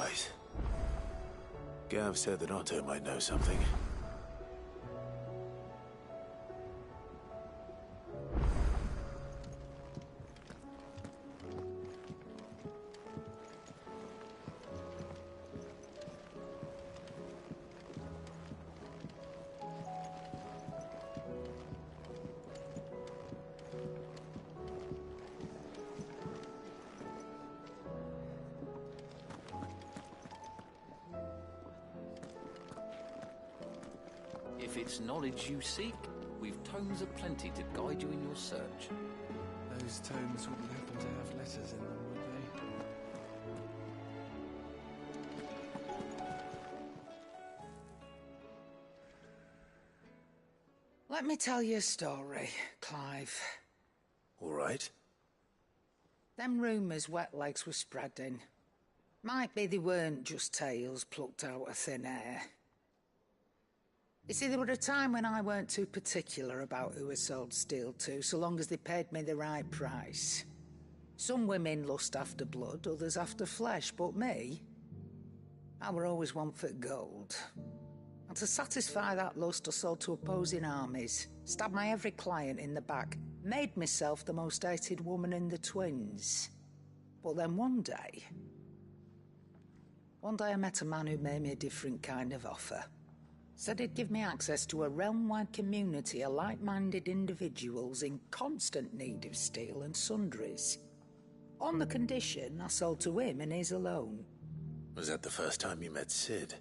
guys. Gav said that Otto might know something. If it's knowledge you seek, we've tomes aplenty to guide you in your search. Those tomes wouldn't happen to have letters in them, would they? Let me tell you a story, Clive. All right. Them rumours Wetlegs were spreading. Might be they weren't just tales plucked out of thin air. You see, there were a time when I weren't too particular about who I sold steel to, so long as they paid me the right price. Some women lust after blood, others after flesh, but me, I were always one for gold. And to satisfy that lust, I sold to opposing armies, stabbed my every client in the back, made myself the most hated woman in the twins. But then one day I met a man who made me a different kind of offer. Said he'd give me access to a realm-wide community of like-minded individuals in constant need of steel and sundries. On the condition I sold to him and his alone. Was that the first time you met Sid?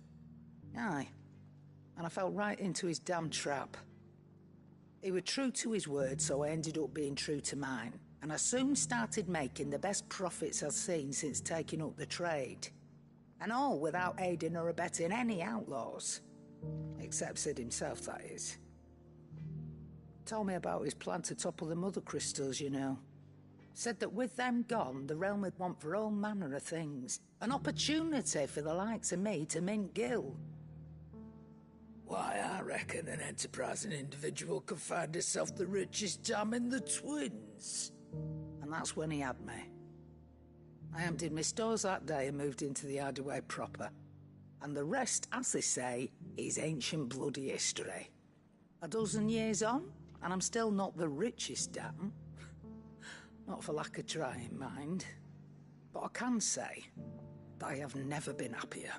Aye. And I fell right into his damn trap. He was true to his word, so I ended up being true to mine. And I soon started making the best profits I've seen since taking up the trade. And all without aiding or abetting any outlaws. Except Sid himself, that is. Told me about his plan to topple the mother crystals, you know. Said that with them gone, the realm would want for all manner of things. An opportunity for the likes of me to mint gil. Why, I reckon an enterprising individual could find himself the richest dam in the twins. And that's when he had me. I emptied my stores that day and moved into the hideaway proper. And the rest, as they say, is ancient bloody history. A dozen years on, and I'm still not the richest dam. Not for lack of trying, mind. But I can say that I have never been happier.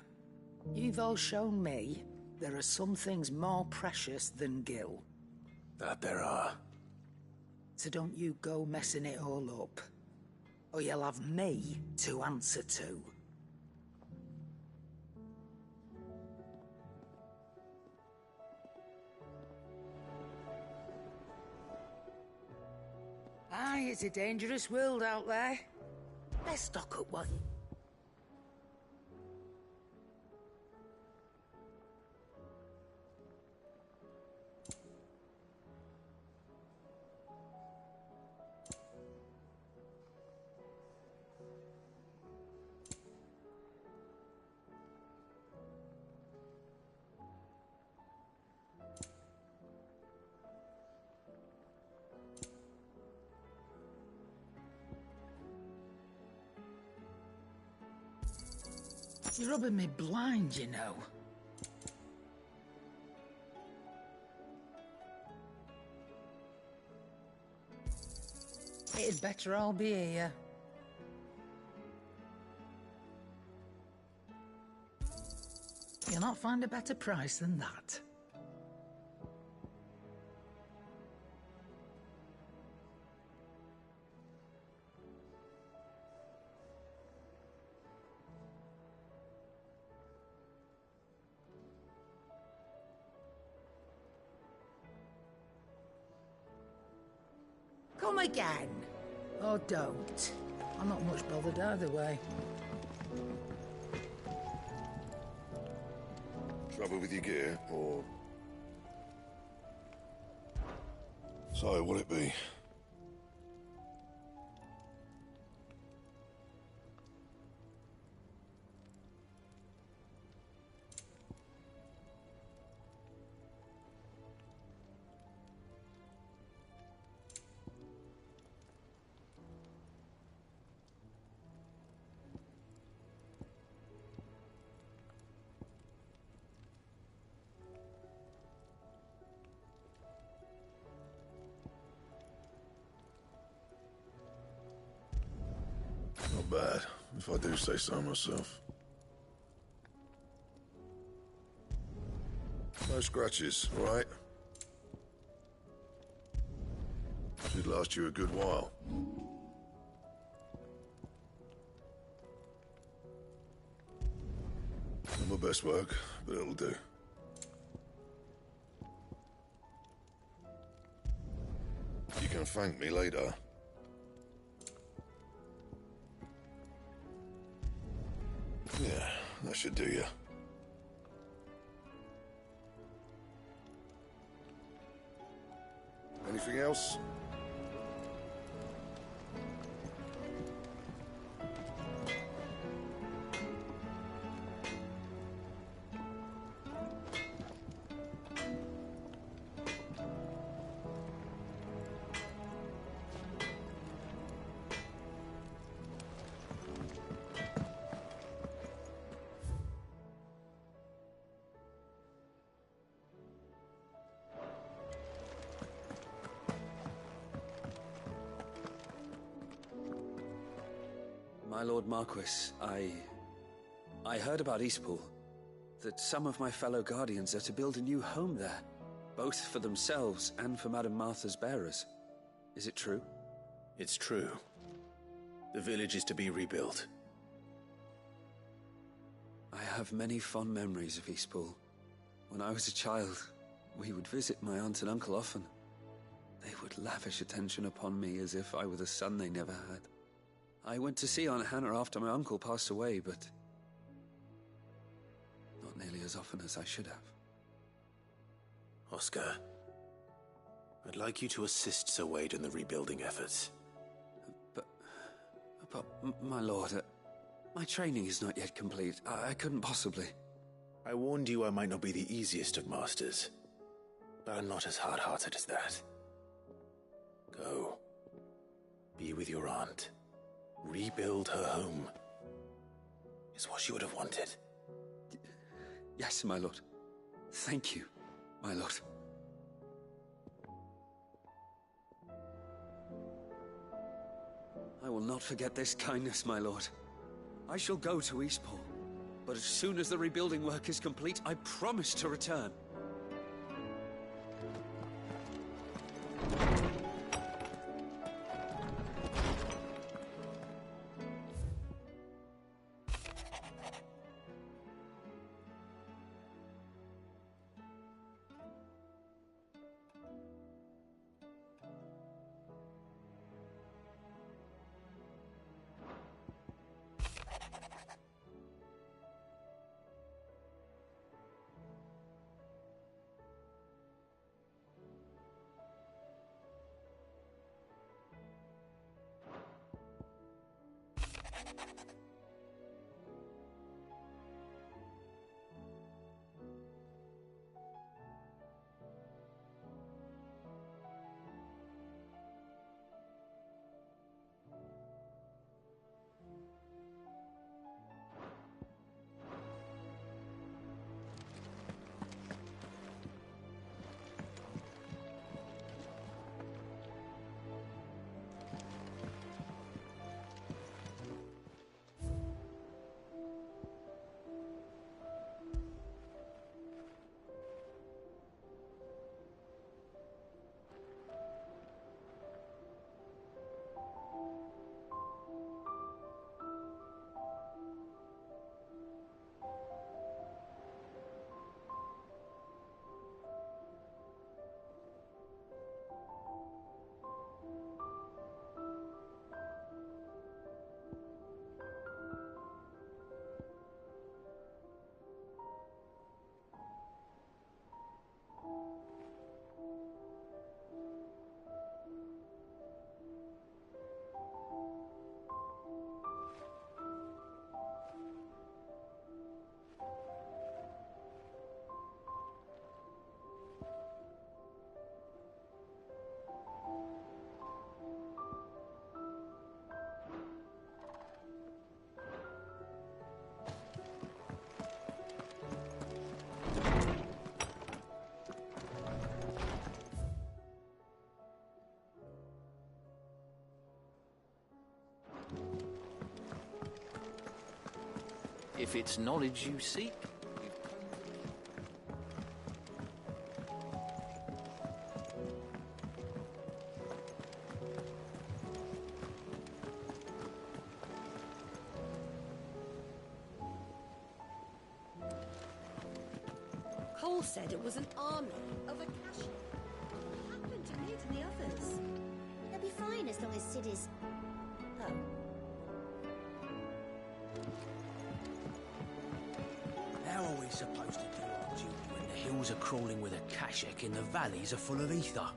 You've all shown me there are some things more precious than gil. That there are. So don't you go messing it all up, or you'll have me to answer to. Aye, it's a dangerous world out there. Let's stock up one. You're rubbing me blind, you know. It'd better all be here. You'll not find a better price than that. Come again. Or don't. I'm not much bothered either way. Trouble with your gear, or... So, what'll it be? Not bad, if I do say so myself. No scratches, all right? Should last you a good while. Not my best work, but it'll do. You can thank me later. Yeah, that should do you. Anything else? My Lord Marquis, I heard about Eastpool. That some of my fellow Guardians are to build a new home there, both for themselves and for Madame Martha's bearers. Is it true? It's true. The village is to be rebuilt. I have many fond memories of Eastpool. When I was a child, we would visit my aunt and uncle often. They would lavish attention upon me as if I were the son they never had. I went to see Aunt Hannah after my uncle passed away, but not nearly as often as I should have. Oscar, I'd like you to assist Sir Wade in the rebuilding efforts. But my lord, my training is not yet complete. I couldn't possibly. I warned you I might not be the easiest of masters, but I'm not as hard-hearted as that. Go. Be with your aunt. Rebuild her home. Is what she would have wanted. Yes, my lord. Thank you, my lord. I will not forget this kindness, my lord. I shall go to Eastpool, but as soon as the rebuilding work is complete, I promise to return. If it's knowledge you seek, we've Cole said it was an army of Akashi. What happened to Nid and the others? They'll be fine as long as Sid is... Oh. How are we supposed to do our duty when the hills are crawling with Akashic and the valleys are full of ether?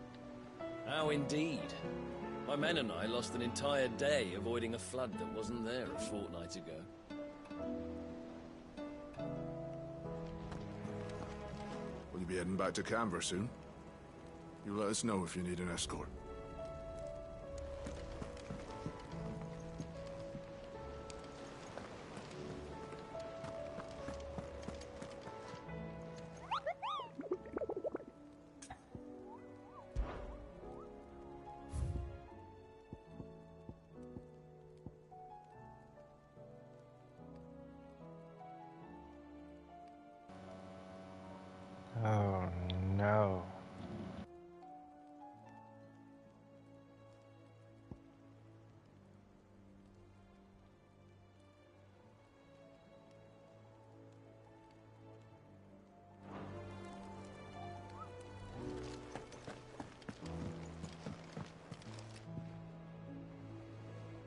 How indeed. My men and I lost an entire day avoiding a flood that wasn't there a fortnight ago. Will you be heading back to Canberra soon? You let us know if you need an escort. Oh no.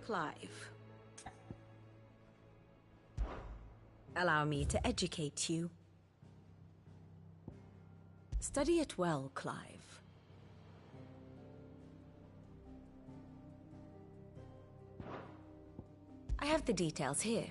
Clive. Allow me to educate you. Study it well, Clive. I have the details here.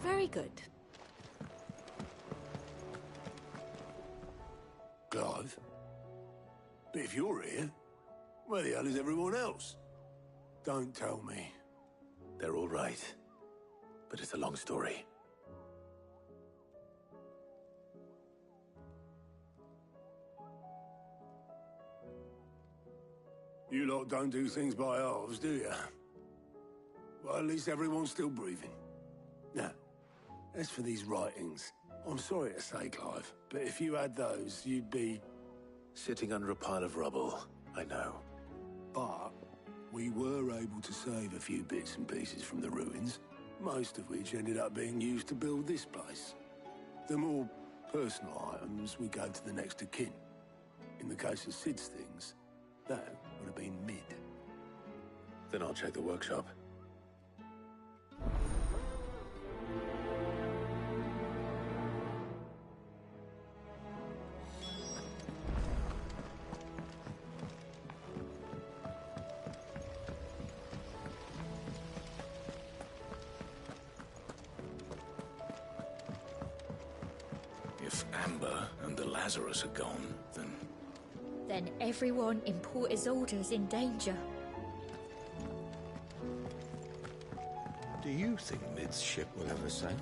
Very good. Clive? But if you're here, where the hell is everyone else? Don't tell me. They're all right. But it's a long story. You lot don't do things by halves, do you? Well, at least everyone's still breathing. Now, as for these writings, I'm sorry to say, Clive, but if you had those, you'd be... Sitting under a pile of rubble, I know. But we were able to save a few bits and pieces from the ruins, most of which ended up being used to build this place. The more personal items we gave to the next of kin. In the case of Sid's things, that would have been mid. Then I'll check the workshop. If Amber and the Lazarus are gone, then... Then everyone in Port Isolde's in danger. Do you think Mid's ship will ever sail?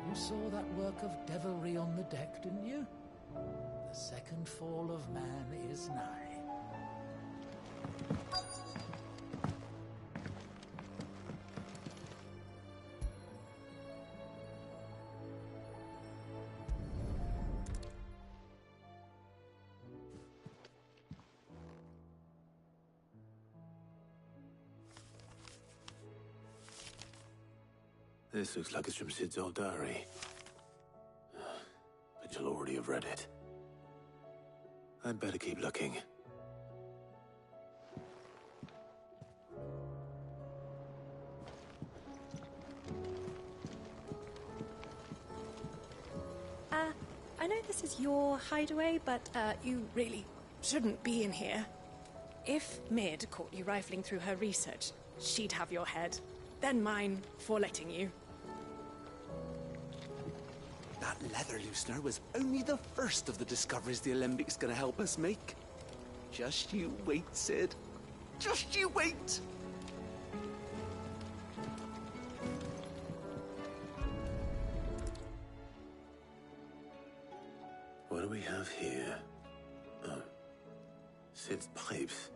You saw that work of devilry on the deck, didn't you? The second fall of man is nigh. This looks like it's from Sid's old diary. But you'll already have read it. I'd better keep looking. I know the this is your hideaway, but you really shouldn't be in here. If Mid caught you rifling through her research, she'd have your head. Then mine for letting you. That leather loosener was only the first of the discoveries the Alembic gonna help us make. Just you wait, Sid. Just you wait! What do we have here? Oh. Sid's pipes.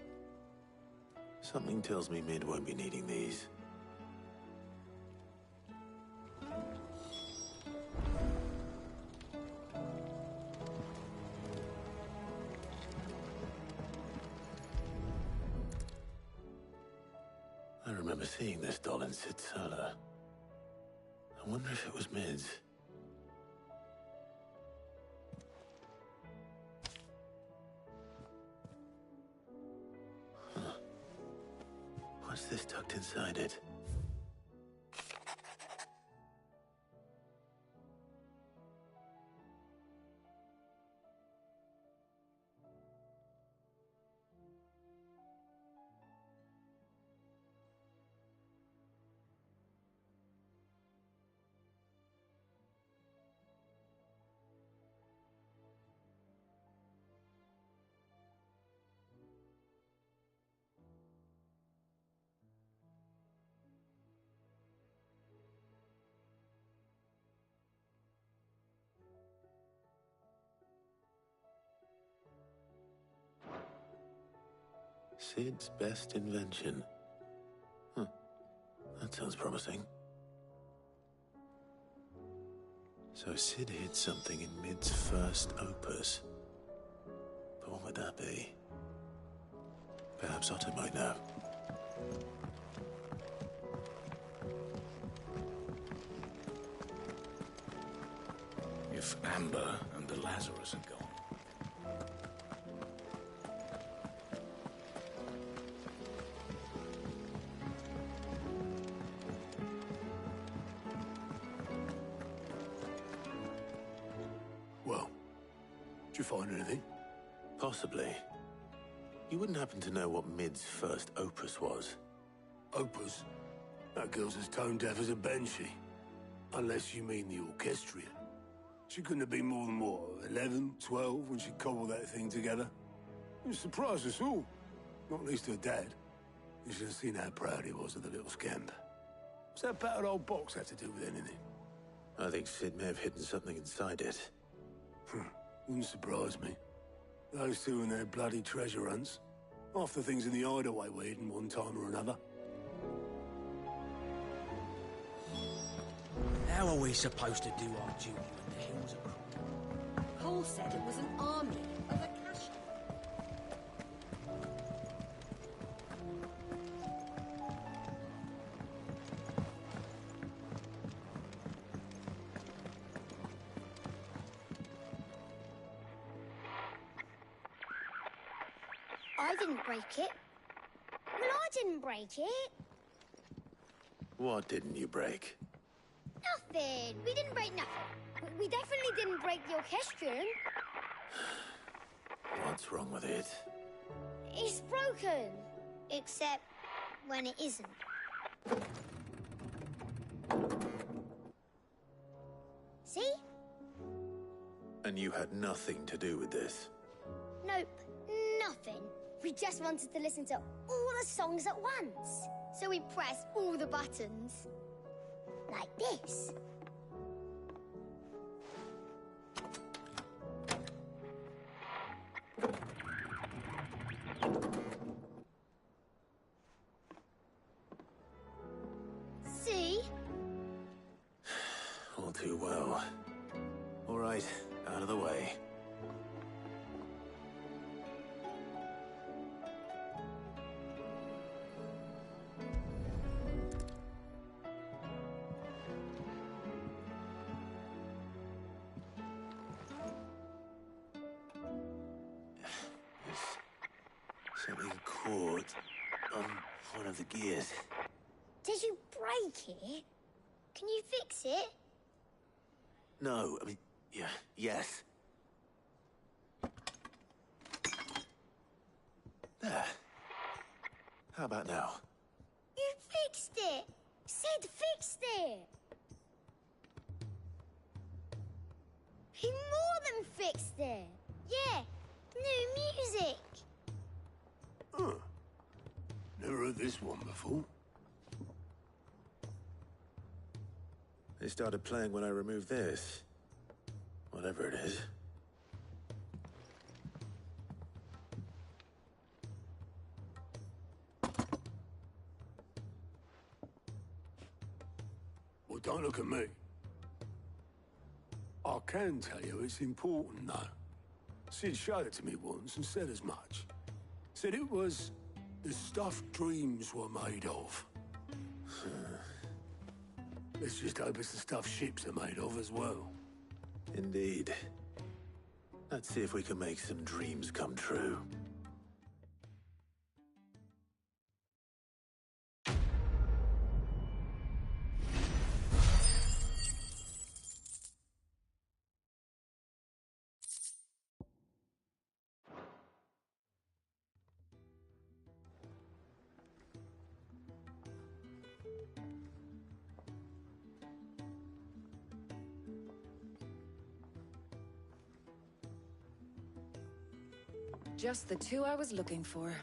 Something tells me Mid won't be needing these. I remember seeing this doll in Sid's cellar. I wonder if it was Mid's. Huh. What's this tucked inside it? Sid's best invention. Huh. That sounds promising. So Sid hid something in Mid's first opus. But what would that be? Perhaps Otto might know. If Amber and the Lazarus are gone, Well, did you find anything? Possibly. You wouldn't happen to know what Mid's first opus was? Opus? That girl's as tone deaf as a banshee. Unless you mean the orchestrion. She couldn't have been more than, what, 11, 12 when she cobbled that thing together? It surprised us all. Not least her dad. You should have seen how proud he was of the little scamp. What's that battered old box have to do with anything? I think Sid may have hidden something inside it. Wouldn't surprise me. Those two and their bloody treasure hunts. Half the things in the hideaway were hidden one time or another. How are we supposed to do our duty when the hills are crawling? Cole said it was an army of a cash. I didn't break it. Well, I didn't break it. What didn't you break? Nothing. We didn't break nothing. We definitely didn't break the orchestrion. What's wrong with it? It's broken. Except when it isn't. See? And you had nothing to do with this? Nope. Nothing. We just wanted to listen to all the songs at once. So we pressed all the buttons. Like this. See? All too well. All right, out of the way. Something caught on one of the gears. Did you break it? Can you fix it? No, I mean, yeah, yes. There. How about now? You fixed it! Sid fixed it! He more than fixed it! Yeah, new music! Huh. Never heard this one before. They started playing when I removed this. Whatever it is. Well, don't look at me. I can tell you it's important, though. Sid showed it to me once and said as much. Said it was the stuff dreams were made of. Let's just hope it's the stuff ships are made of as well. Indeed. Let's see if we can make some dreams come true. Just the two I was looking for.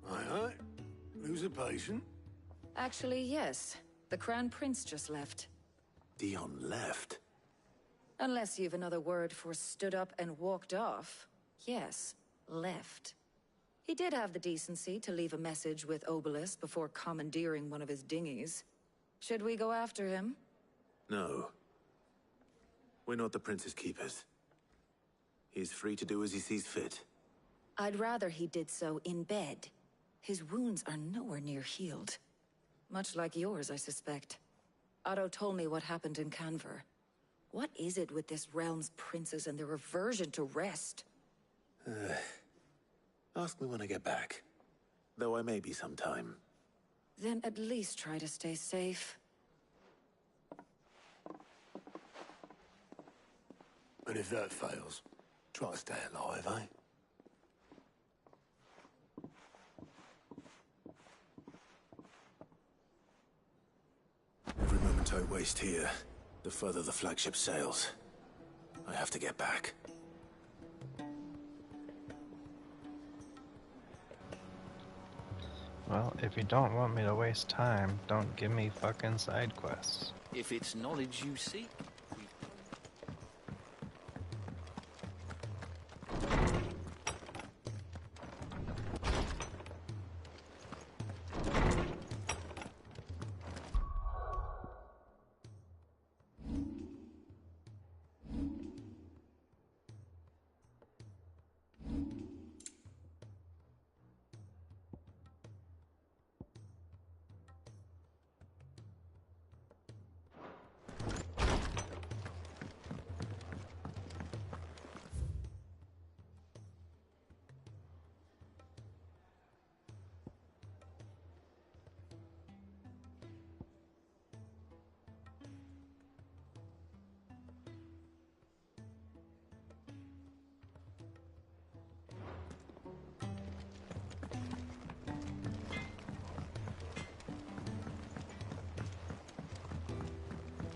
Aye, aye. Who's a patient? Actually, yes. The Crown Prince just left. Dion left? Unless you've another word for stood up and walked off. Yes, left. He did have the decency to leave a message with Obelisk before commandeering one of his dinghies. Should we go after him? No. We're not the Prince's keepers. He's free to do as he sees fit. I'd rather he did so in bed. His wounds are nowhere near healed. Much like yours, I suspect. Otto told me what happened in Canver. What is it with this realm's princes and their aversion to rest? Ask me when I get back. Though I may be sometime. Then at least try to stay safe. And if that fails, try to stay alive, eh? Every moment I waste here, the further the flagship sails. I have to get back. Well, if you don't want me to waste time, don't give me fucking side quests. If it's knowledge you seek,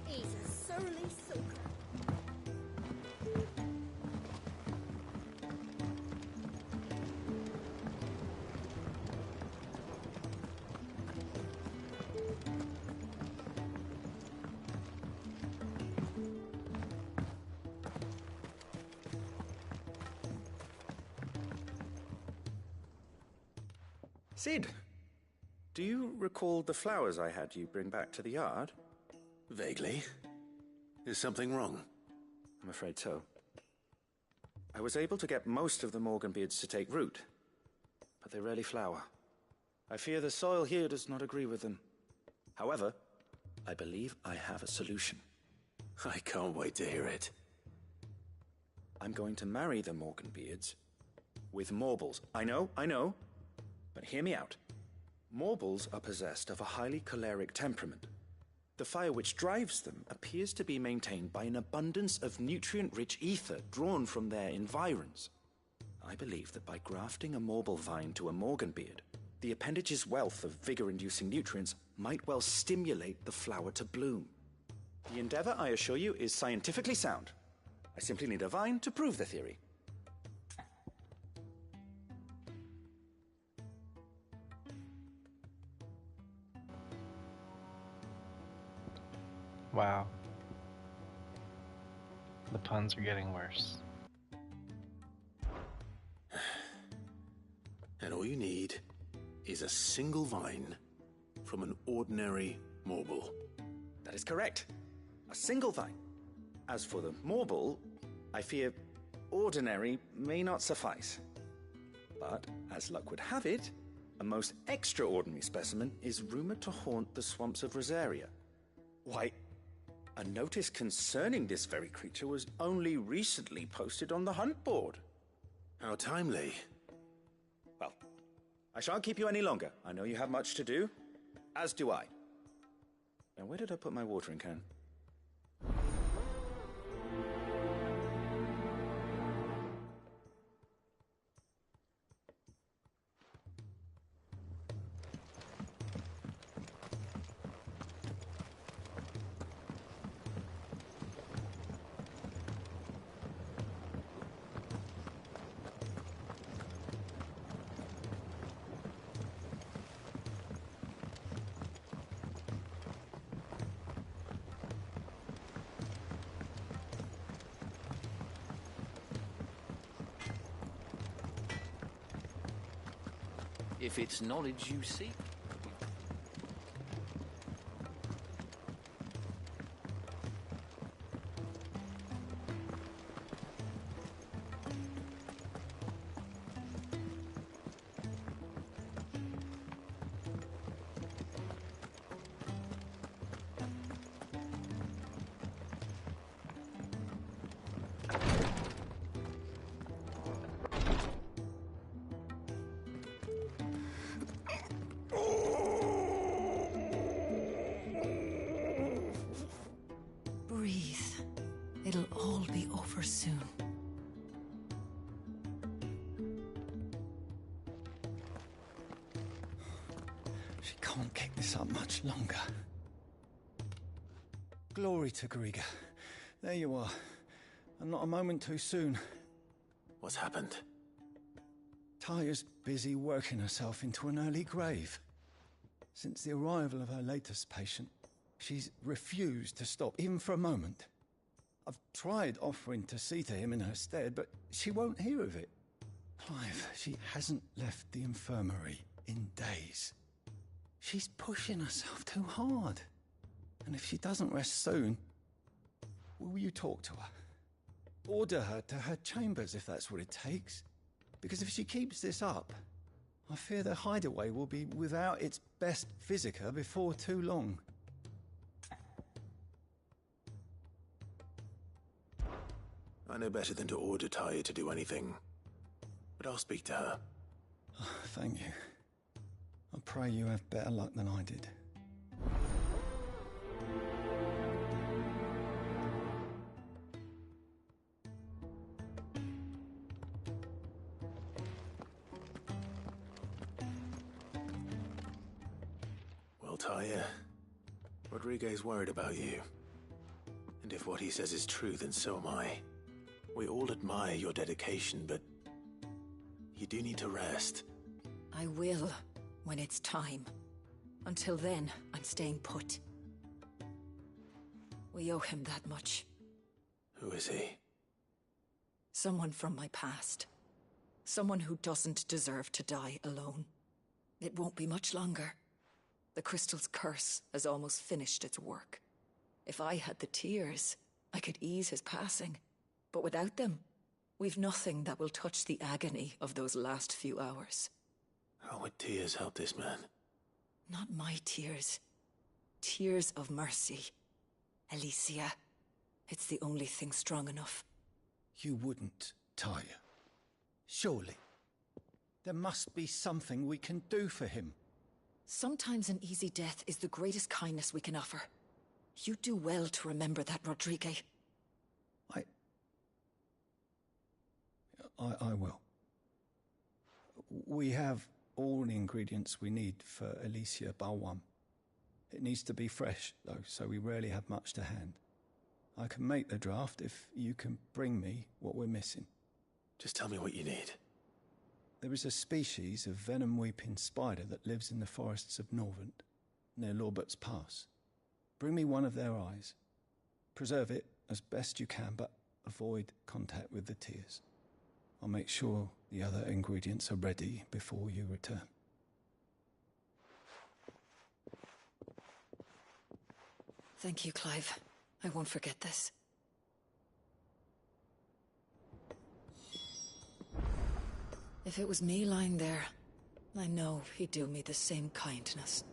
He's a surly soaker. Sid, do you recall the flowers I had you bring back to the yard? Vaguely. Is something wrong? I'm afraid so. I was able to get most of the Morganbeards to take root, but they rarely flower. I fear the soil here does not agree with them. However, I believe I have a solution. I can't wait to hear it. I'm going to marry the Morganbeards with Morbles. I know, but hear me out. Morbles are possessed of a highly choleric temperament. The fire which drives them appears to be maintained by an abundance of nutrient-rich ether drawn from their environs. I believe that by grafting a Morble vine to a Morganbeard, the appendage's wealth of vigor-inducing nutrients might well stimulate the flower to bloom. The endeavor, I assure you, is scientifically sound. I simply need a vine to prove the theory. Wow. The puns are getting worse. And all you need is a single vine from an ordinary Morble. That is correct. A single vine. As for the Morble, I fear ordinary may not suffice. But, as luck would have it, a most extraordinary specimen is rumored to haunt the swamps of Rosaria. Why, a notice concerning this very creature was only recently posted on the hunt board. How timely. Well, I shan't keep you any longer. I know you have much to do, as do I. Now, where did I put my watering can? If it's knowledge you seek. Breathe. It'll all be over soon. She can't keep this up much longer. Glory to Griga. There you are. And not a moment too soon. What's happened? Taya's busy working herself into an early grave. Since the arrival of her latest patient, she's refused to stop, even for a moment. I've tried offering to see to him in her stead, but she won't hear of it. Clive, she hasn't left the infirmary in days. She's pushing herself too hard. And if she doesn't rest soon, will you talk to her? Order her to her chambers if that's what it takes. Because if she keeps this up, I fear the hideaway will be without its best physica before too long. I know better than to order Taya to do anything, but I'll speak to her. Thank you. I pray you have better luck than I did. Well, Taya, Rodriguez worried about you. And if what he says is true, then so am I. We all admire your dedication, but you do need to rest. I will, when it's time. Until then, I'm staying put. We owe him that much. Who is he? Someone from my past. Someone who doesn't deserve to die alone. It won't be much longer. The crystal's curse has almost finished its work. If I had the tears, I could ease his passing. But without them, we've nothing that will touch the agony of those last few hours. How would tears help this man? Not my tears. Tears of mercy. Alicia, it's the only thing strong enough. You wouldn't, Taya. Surely. There must be something we can do for him. Sometimes an easy death is the greatest kindness we can offer. You do well to remember that, Rodriguez. I will. We have all the ingredients we need for Alicia Balwam. It needs to be fresh, though, so we rarely have much to hand. I can make the draft if you can bring me what we're missing. Just tell me what you need. There is a species of venom-weeping spider that lives in the forests of Norvent, near Lorbert's Pass. Bring me one of their eyes. Preserve it as best you can, but avoid contact with the tears. I'll make sure the other ingredients are ready before you return. Thank you, Clive. I won't forget this. If it was me lying there, I know he'd do me the same kindness.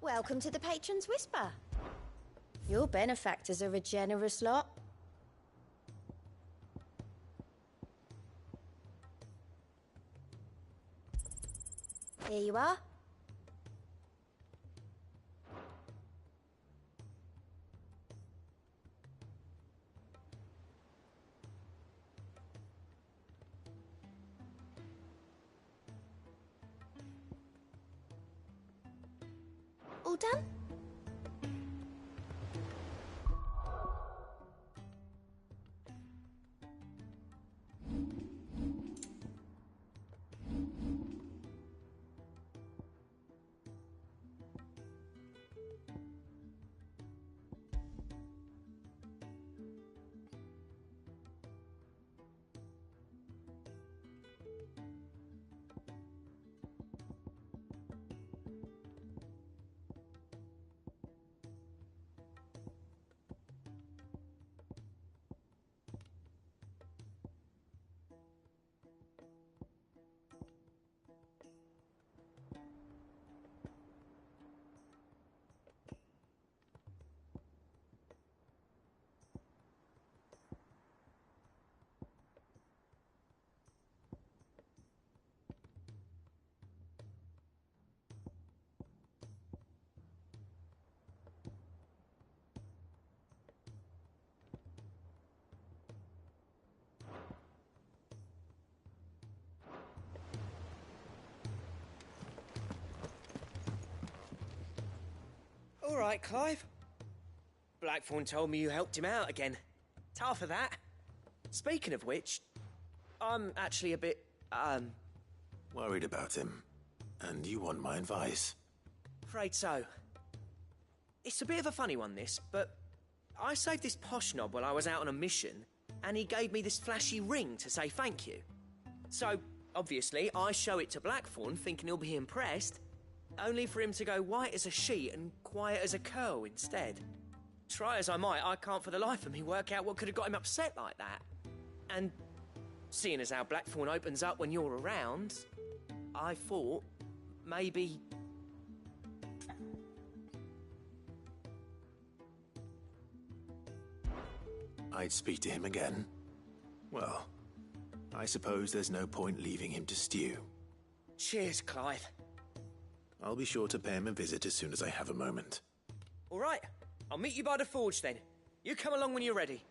Welcome to the Patron's Whisper. Your benefactors are a generous lot. Here you are. All done? All right, Clive. Blackthorn told me you helped him out again. Tough of that. Speaking of which, I'm actually a bit, Worried about him. And you want my advice? afraid so. It's a bit of a funny one, this, but I saved this posh knob while I was out on a mission, and he gave me this flashy ring to say thank you. So, obviously, I show it to Blackthorn, thinking he'll be impressed, only for him to go white as a sheet and quiet as a curl instead. Try as I might, I can't for the life of me work out what could have got him upset like that. And seeing as how Blackthorn opens up when you're around, I thought maybe... I'd speak to him again. Well, I suppose there's no point leaving him to stew. Cheers, Clive. I'll be sure to pay him a visit as soon as I have a moment. All right, I'll meet you by the forge then. You come along when you're ready.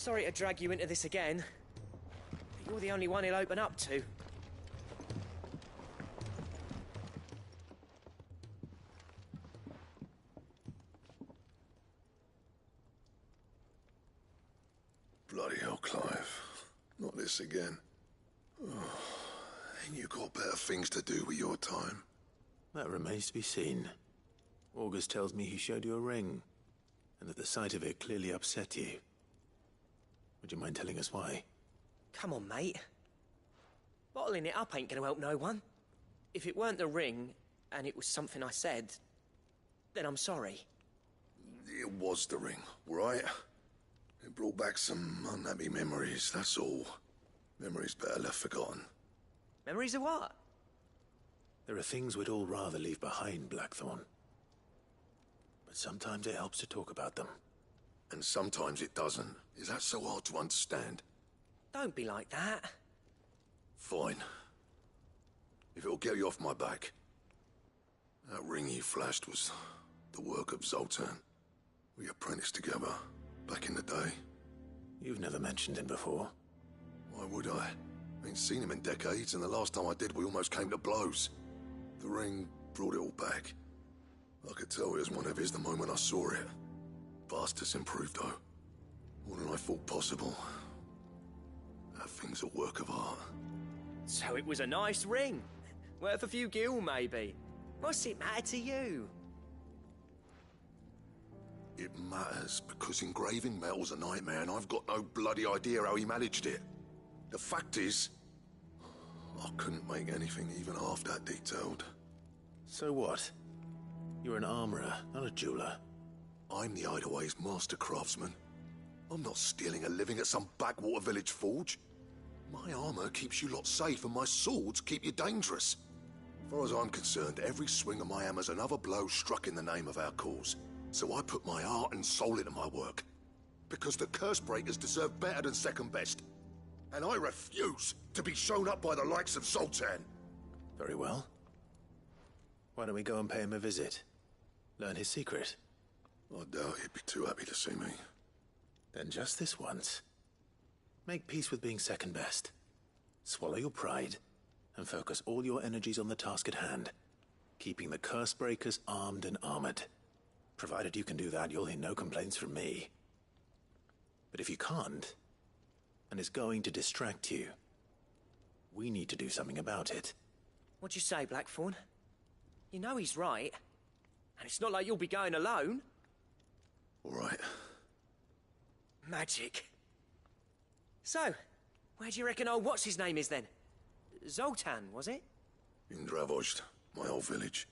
sorry to drag you into this again, but you're the only one he'll open up to. Bloody hell, Clive. Not this again. Oh, ain't you got better things to do with your time? That remains to be seen. August tells me he showed you a ring, and that the sight of it clearly upset you. Would you mind telling us why? Come on, mate. Bottling it up ain't gonna help no one. If it weren't the ring, and it was something I said, then I'm sorry. It was the ring, right? It brought back some unhappy memories, that's all. Memories better left forgotten. Memories of what? There are things we'd all rather leave behind, Blackthorn. But sometimes it helps to talk about them. And sometimes it doesn't. Is that so hard to understand? Don't be like that. Fine. If it'll get you off my back. That ring you flashed was the work of Zoltan. We apprenticed together, back in the day. You've never mentioned him before. Why would I? Ain't seen him in decades, and the last time I did, we almost came to blows. The ring brought it all back. I could tell it was one of his the moment I saw it. Bastard's improved, though. More than I thought possible. That thing's a work of art. So it was a nice ring. Worth a few gil, maybe. What's it matter to you? It matters because engraving metal's a nightmare, and I've got no bloody idea how he managed it. The fact is, I couldn't make anything even half that detailed. So what? You're an armorer, not a jeweler. I'm the Hideaway's master craftsman. I'm not stealing a living at some backwater village forge. My armor keeps you lot safe, and my swords keep you dangerous. As far as I'm concerned, every swing of my hammer's another blow struck in the name of our cause. So I put my heart and soul into my work. Because the curse breakers deserve better than second best. And I refuse to be shown up by the likes of Zoltan. Very well. Why don't we go and pay him a visit? Learn his secret. I doubt he'd be too happy to see me. Then just this once. Make peace with being second best. Swallow your pride, and focus all your energies on the task at hand. Keeping the curse breakers armed and armored. Provided you can do that, you'll hear no complaints from me. But if you can't, and it's going to distract you, we need to do something about it. What'd you say, Blackthorn? You know he's right. And it's not like you'll be going alone. All right. Magic. So, where do you reckon old what's-his-name is then? Zoltan, was it? In Dravozd, my old village.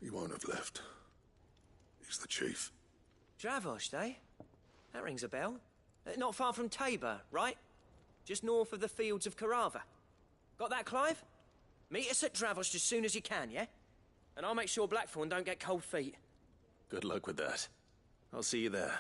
He won't have left. He's the chief. Dravozd, eh? That rings a bell. Not far from Tabor, right? Just north of the fields of Carava. Got that, Clive? Meet us at Dravozd as soon as you can, yeah? And I'll make sure Blackthorn don't get cold feet. Good luck with that. I'll see you there.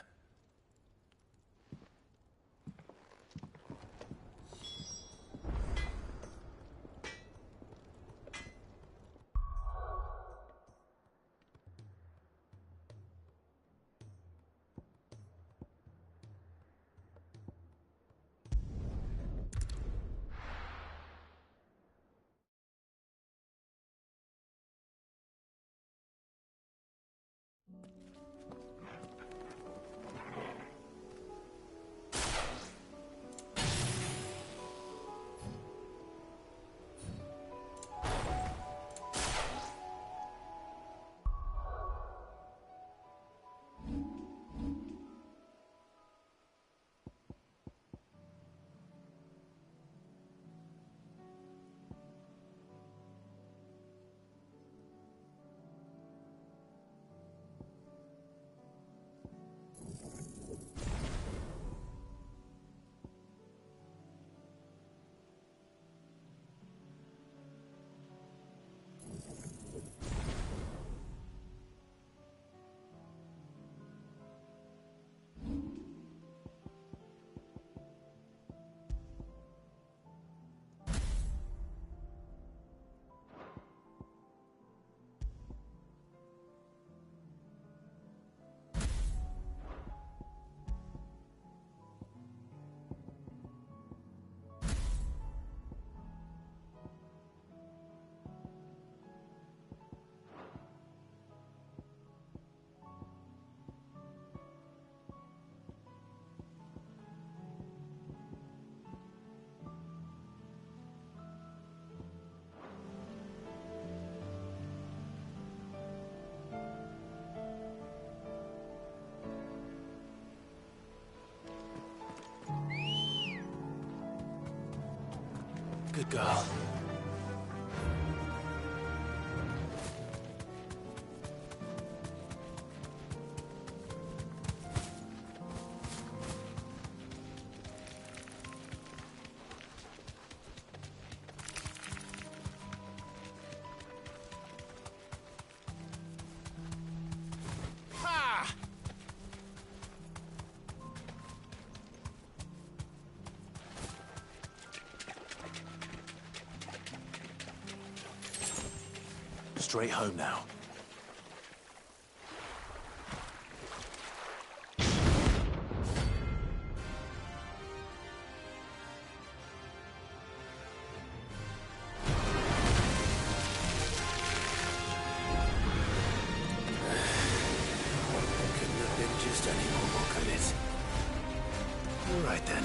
Good girl. Straight home now. Couldn't have been just any more commit. All right then.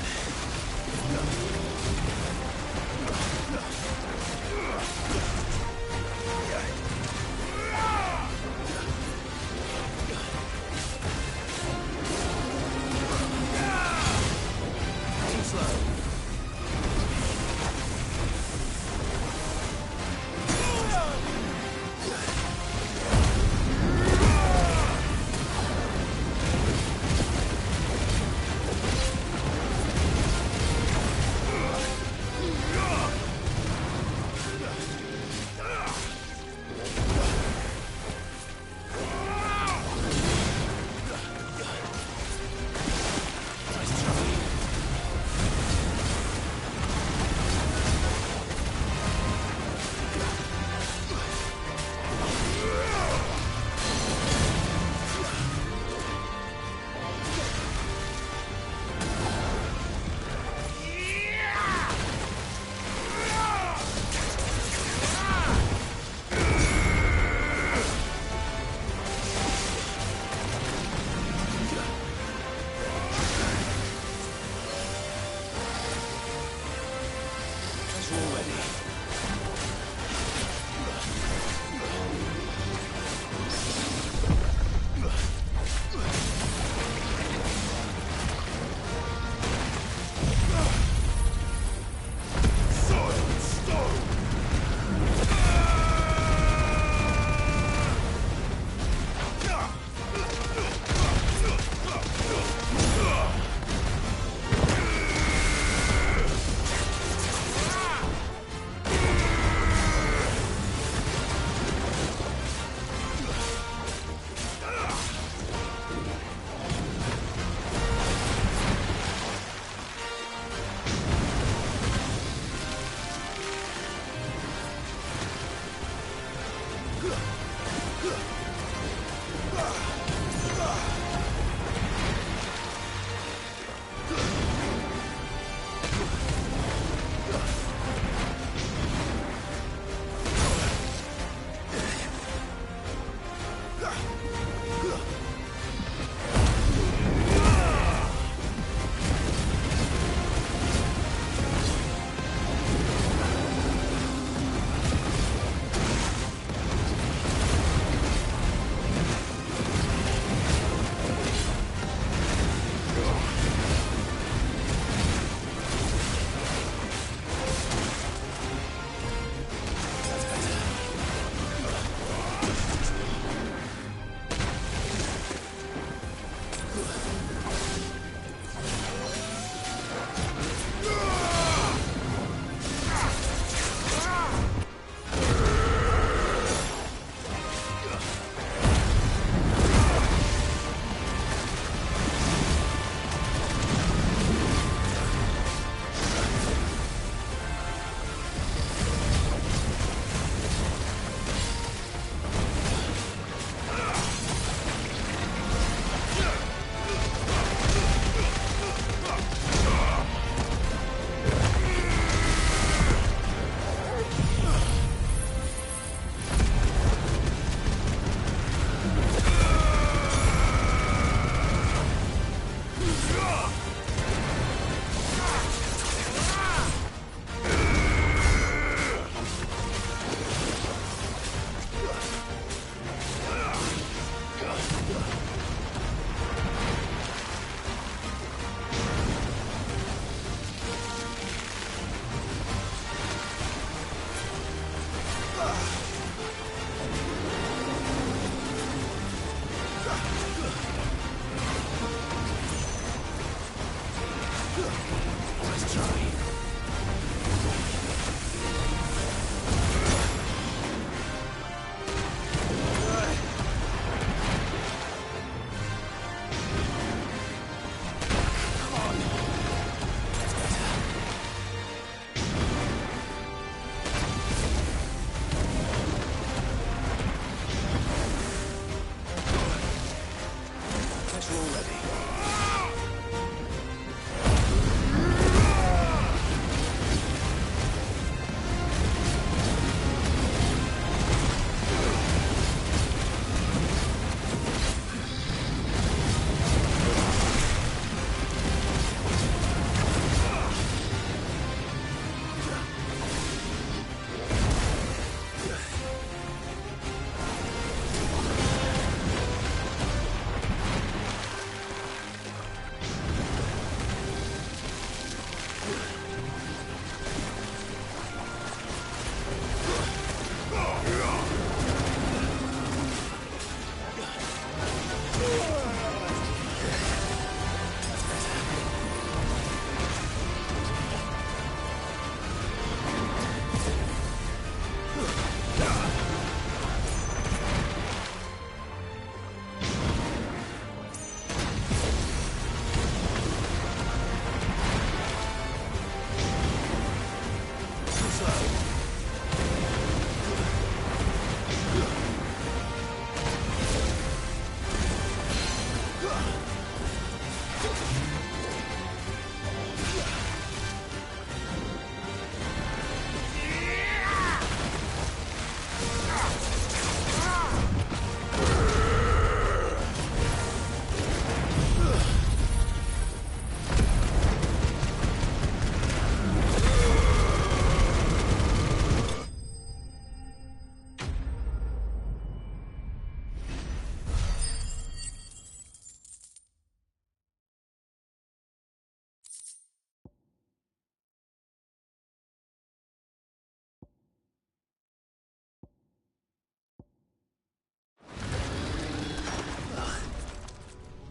Let's try.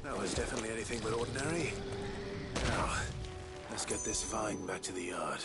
That was definitely anything but ordinary. Now, let's get this vine back to the yard.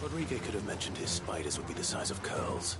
Rodriguez could have mentioned his spiders would be the size of curls.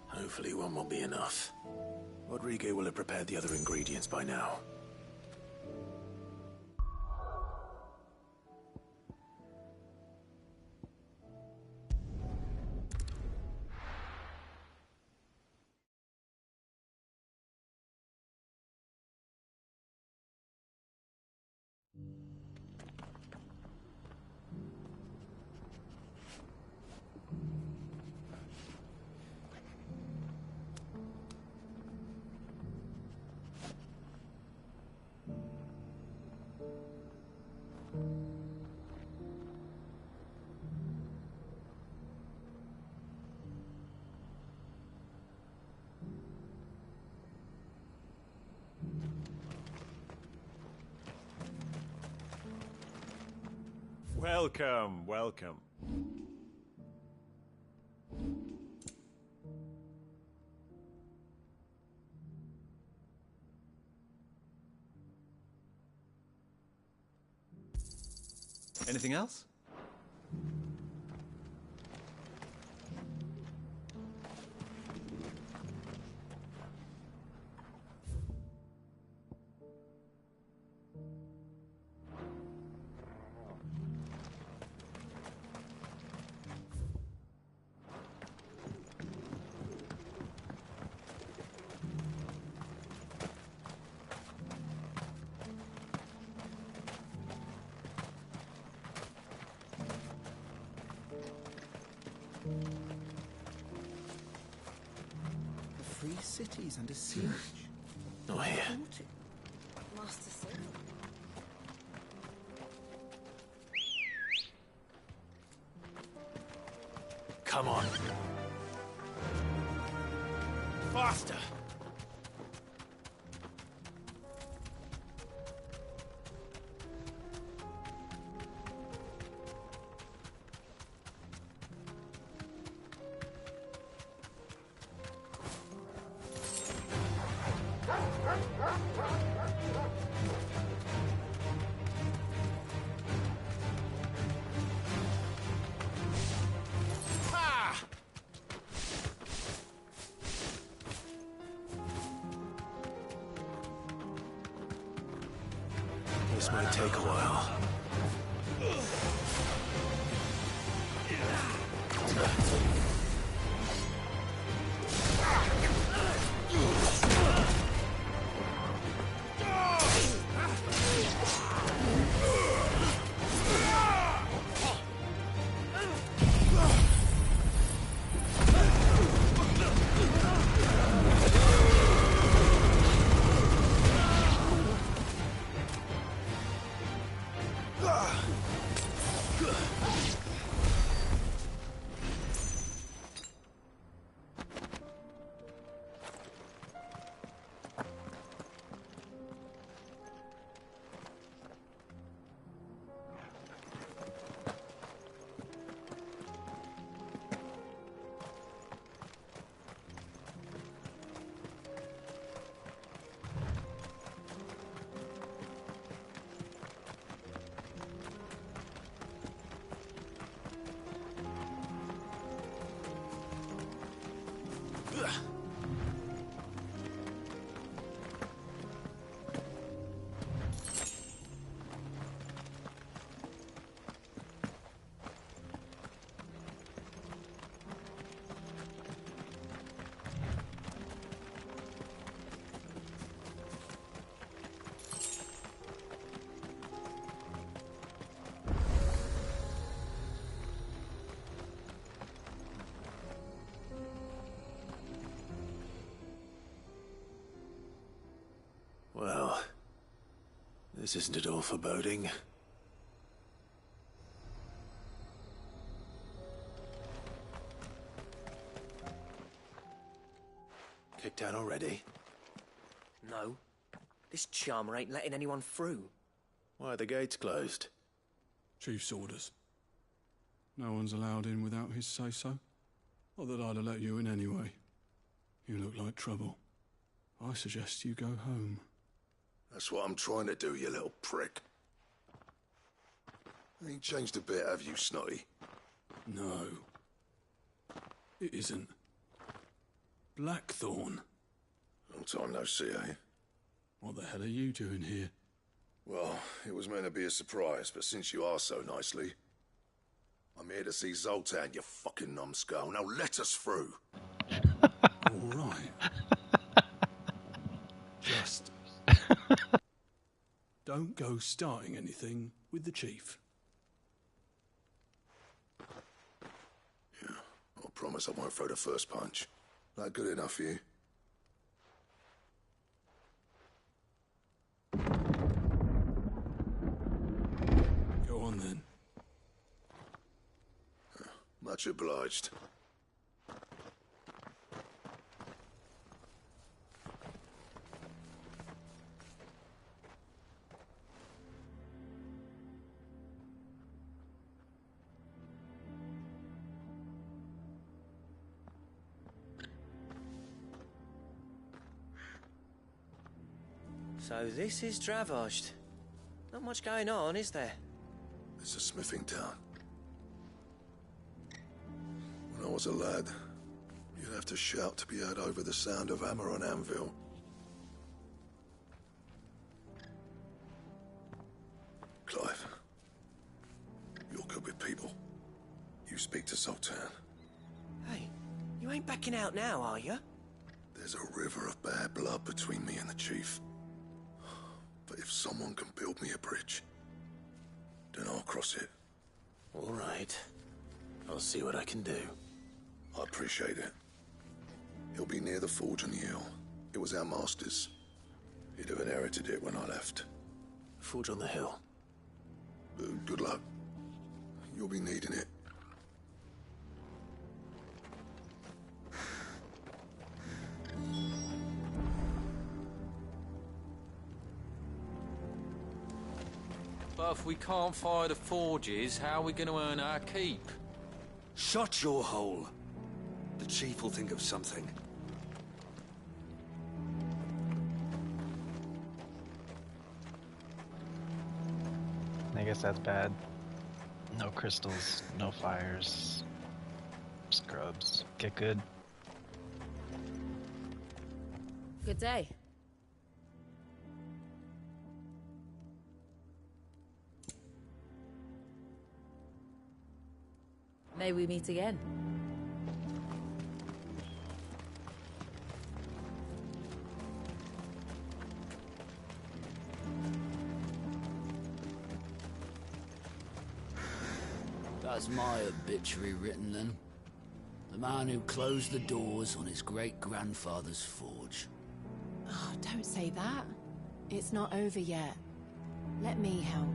Hopefully one will be enough. Rodriguez will have prepared the other ingredients by now. Welcome, welcome. Anything else? Free cities under siege. Not here. Master Silver. Come on. Faster! This might take a while. This isn't at all foreboding. Kicked out already? No. This charmer ain't letting anyone through. Why are the gates closed? Chief's orders. No one's allowed in without his say-so. Not that I'd have let you in anyway. You look like trouble. I suggest you go home. That's what I'm trying to do, you little prick. Ain't changed a bit, have you, Snotty? No. It isn't. Blackthorn. Long time no see, eh? What the hell are you doing here? Well, it was meant to be a surprise, but since you are so nicely, I'm here to see Zoltan, you fucking numbskull. Now let us through. All right. Just don't go starting anything with the chief. Yeah, I promise I won't throw the first punch. That good enough for you? Go on then. Much obliged. So this is Dravaged. Not much going on, is there? It's a smithing town. When I was a lad, you'd have to shout to be heard over the sound of hammer on anvil. Clive, you're good with people. You speak to Sultan. Hey, you ain't backing out now, are you? There's a river of bad blood between me and the chief. But if someone can build me a bridge, then I'll cross it. All right. I'll see what I can do. I appreciate it. He'll be near the forge on the hill. It was our master's. He'd have inherited it when I left. Forge on the hill. Good luck. You'll be needing it. But if we can't fire the forges, how are we going to earn our keep? Shut your hole. The chief will think of something. I guess that's bad. No crystals, no fires. Scrubs. Get good. Good day. May we meet again. That's my obituary written then. The man who closed the doors on his great-grandfather's forge. Oh, don't say that. It's not over yet. Let me help.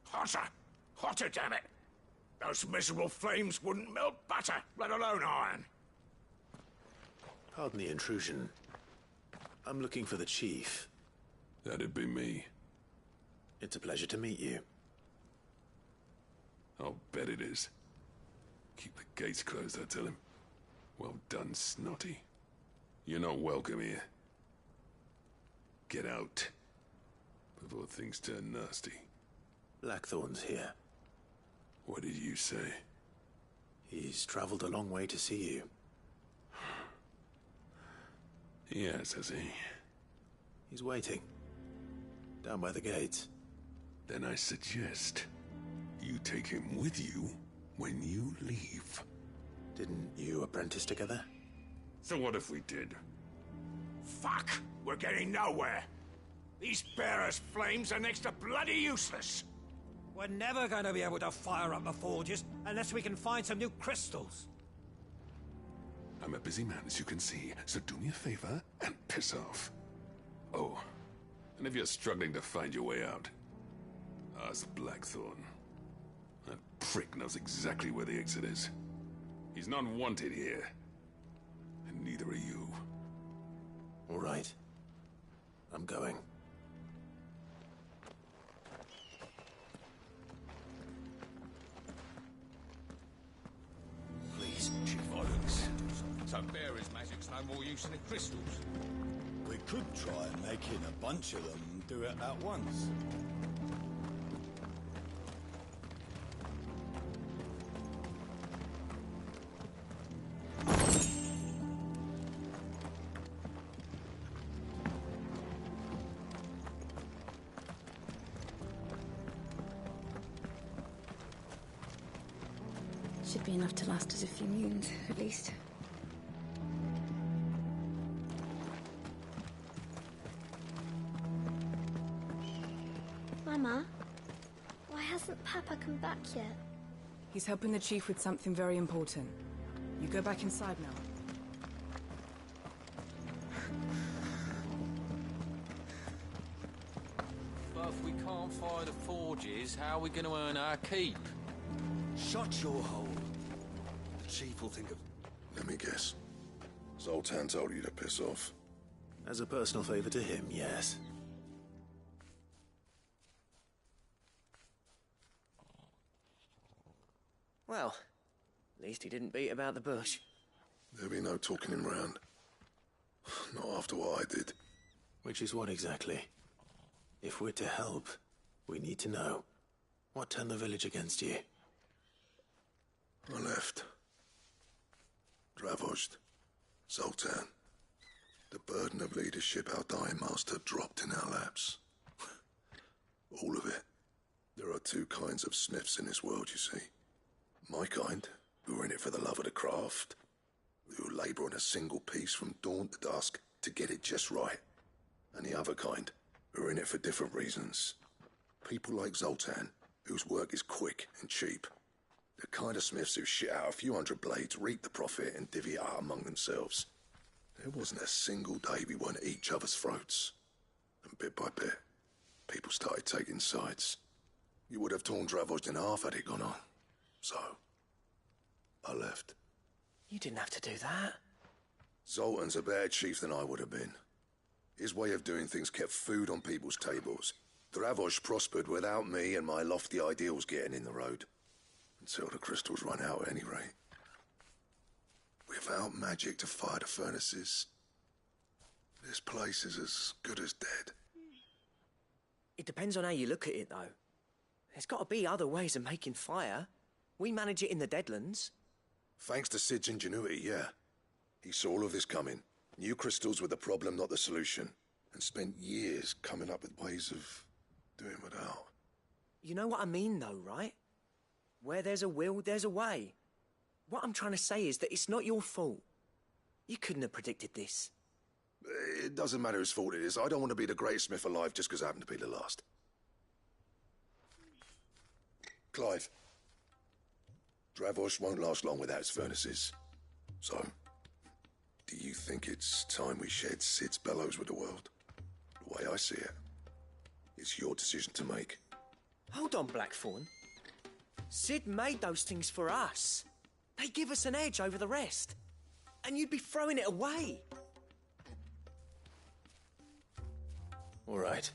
Hotter! Hotter, damn it! Those miserable flames wouldn't melt butter, let alone iron. Pardon the intrusion. I'm looking for the chief. That'd be me. It's a pleasure to meet you. I'll bet it is. Keep the gates closed, I tell him. Well done, Snotty. You're not welcome here. Get out. Before things turn nasty. Blackthorn's here. What did you say? He's traveled a long way to see you. Yes, has he? He's waiting. Down by the gates. Then I suggest you take him with you when you leave. Didn't you apprentice together? So what if we did? Fuck! We're getting nowhere! These bearers' flames are next to bloody useless. We're never going to be able to fire up the forges unless we can find some new crystals. I'm a busy man, as you can see, so do me a favor and piss off. Oh, and if you're struggling to find your way out, ask Blackthorn. That prick knows exactly where the exit is. He's not wanted here. And neither are you. All right. I'm going. Please, Chief Oryx. So bearers' magic's no more use than the crystals. We could try making a bunch of them do it at once. Should be enough to last us a few moons, at least. Mama, why hasn't Papa come back yet? He's helping the chief with something very important. You go back inside now. But if we can't fire the forges, how are we going to earn our keep? Shut your hole. The chief will think of... Let me guess. Zoltan told you to piss off. As a personal favor to him, yes. Well, at least he didn't beat about the bush. There'll be no talking him round. Not after what I did. Which is what exactly? If we're to help, we need to know. What turned the village against you? I left. Dravozd. Zoltan. The burden of leadership our dying master dropped in our laps. All of it. There are two kinds of smiths in this world, you see. My kind, who are in it for the love of the craft, who labour on a single piece from dawn to dusk to get it just right. And the other kind, who are in it for different reasons. People like Zoltan, whose work is quick and cheap. The kind of smiths who shit out a few hundred blades, reap the profit, and divvy it out among themselves. There wasn't a single day we weren't at each other's throats. And bit by bit, people started taking sides. You would have torn Dravozd in half had it gone on. So, I left. You didn't have to do that. Zoltan's a better chief than I would have been. His way of doing things kept food on people's tables. Dravozd prospered without me and my lofty ideals getting in the road. Until the crystals run out at any rate. Without magic to fire the furnaces, this place is as good as dead. It depends on how you look at it, though. There's got to be other ways of making fire. We manage it in the Deadlands. Thanks to Sid's ingenuity, yeah. He saw all of this coming. Knew crystals were the problem, not the solution. And spent years coming up with ways of doing without. You know what I mean, though, right? Where there's a will, there's a way. What I'm trying to say is that it's not your fault. You couldn't have predicted this. It doesn't matter whose fault it is. I don't want to be the greatest smith alive just because I happen to be the last. Clive. Dravozd won't last long without its furnaces. So, do you think it's time we shed Sid's bellows with the world? The way I see it, it's your decision to make. Hold on, Blackthorn. Sid made those things for us. They give us an edge over the rest. And you'd be throwing it away. All right.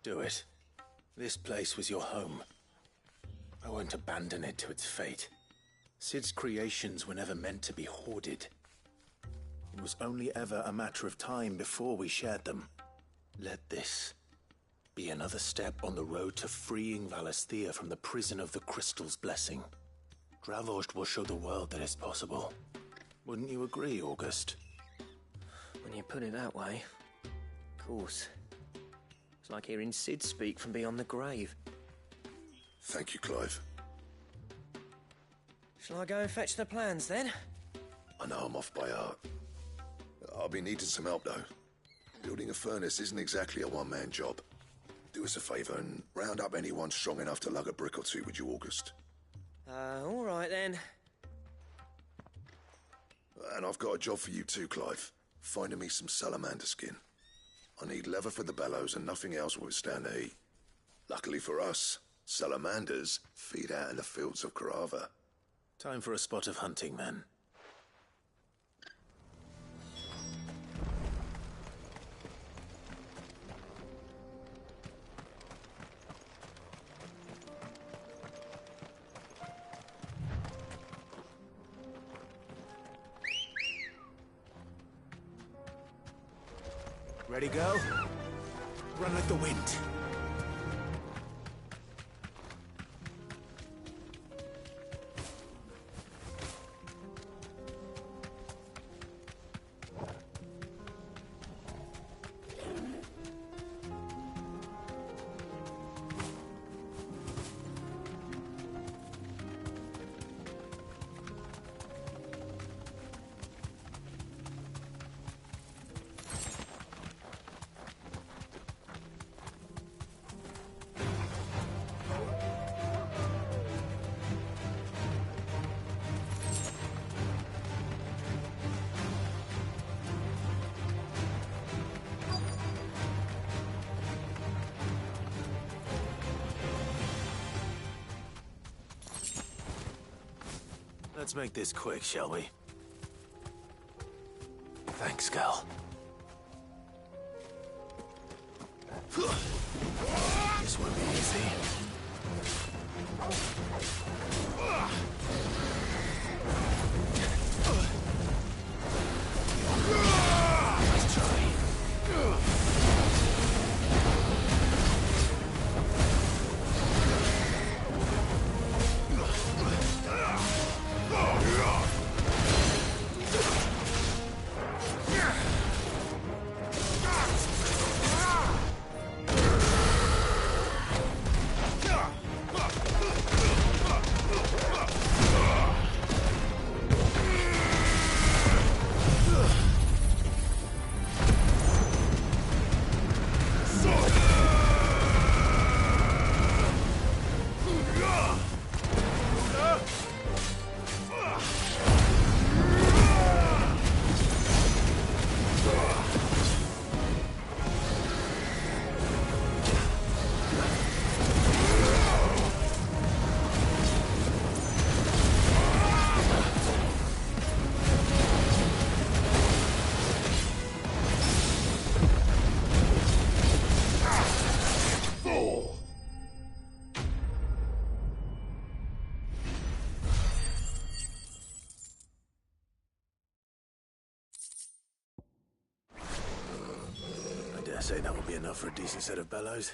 Do it. This place was your home. I won't abandon it to its fate. Sid's creations were never meant to be hoarded. It was only ever a matter of time before we shared them. Let this be another step on the road to freeing Valisthea from the prison of the Crystal's blessing. Dravozd will show the world that it's possible. Wouldn't you agree, August? When you put it that way, of course. It's like hearing Sid speak from beyond the grave. Thank you, Clive. Shall I go and fetch the plans, then? I know I'm off by heart. I'll be needing some help, though. Building a furnace isn't exactly a one-man job. Do us a favour and round up anyone strong enough to lug a brick or two, would you, August? All right then. And I've got a job for you too, Clive. Finding me some salamander skin. I need leather for the bellows and nothing else will withstand the heat. Luckily for us, salamanders feed out in the fields of Carava. Time for a spot of hunting, men. Ready, go? Run like the wind. Let's make this quick, shall we? Thanks, Gal. This won't be easy. Nice try. I say that will be enough for a decent set of bellows.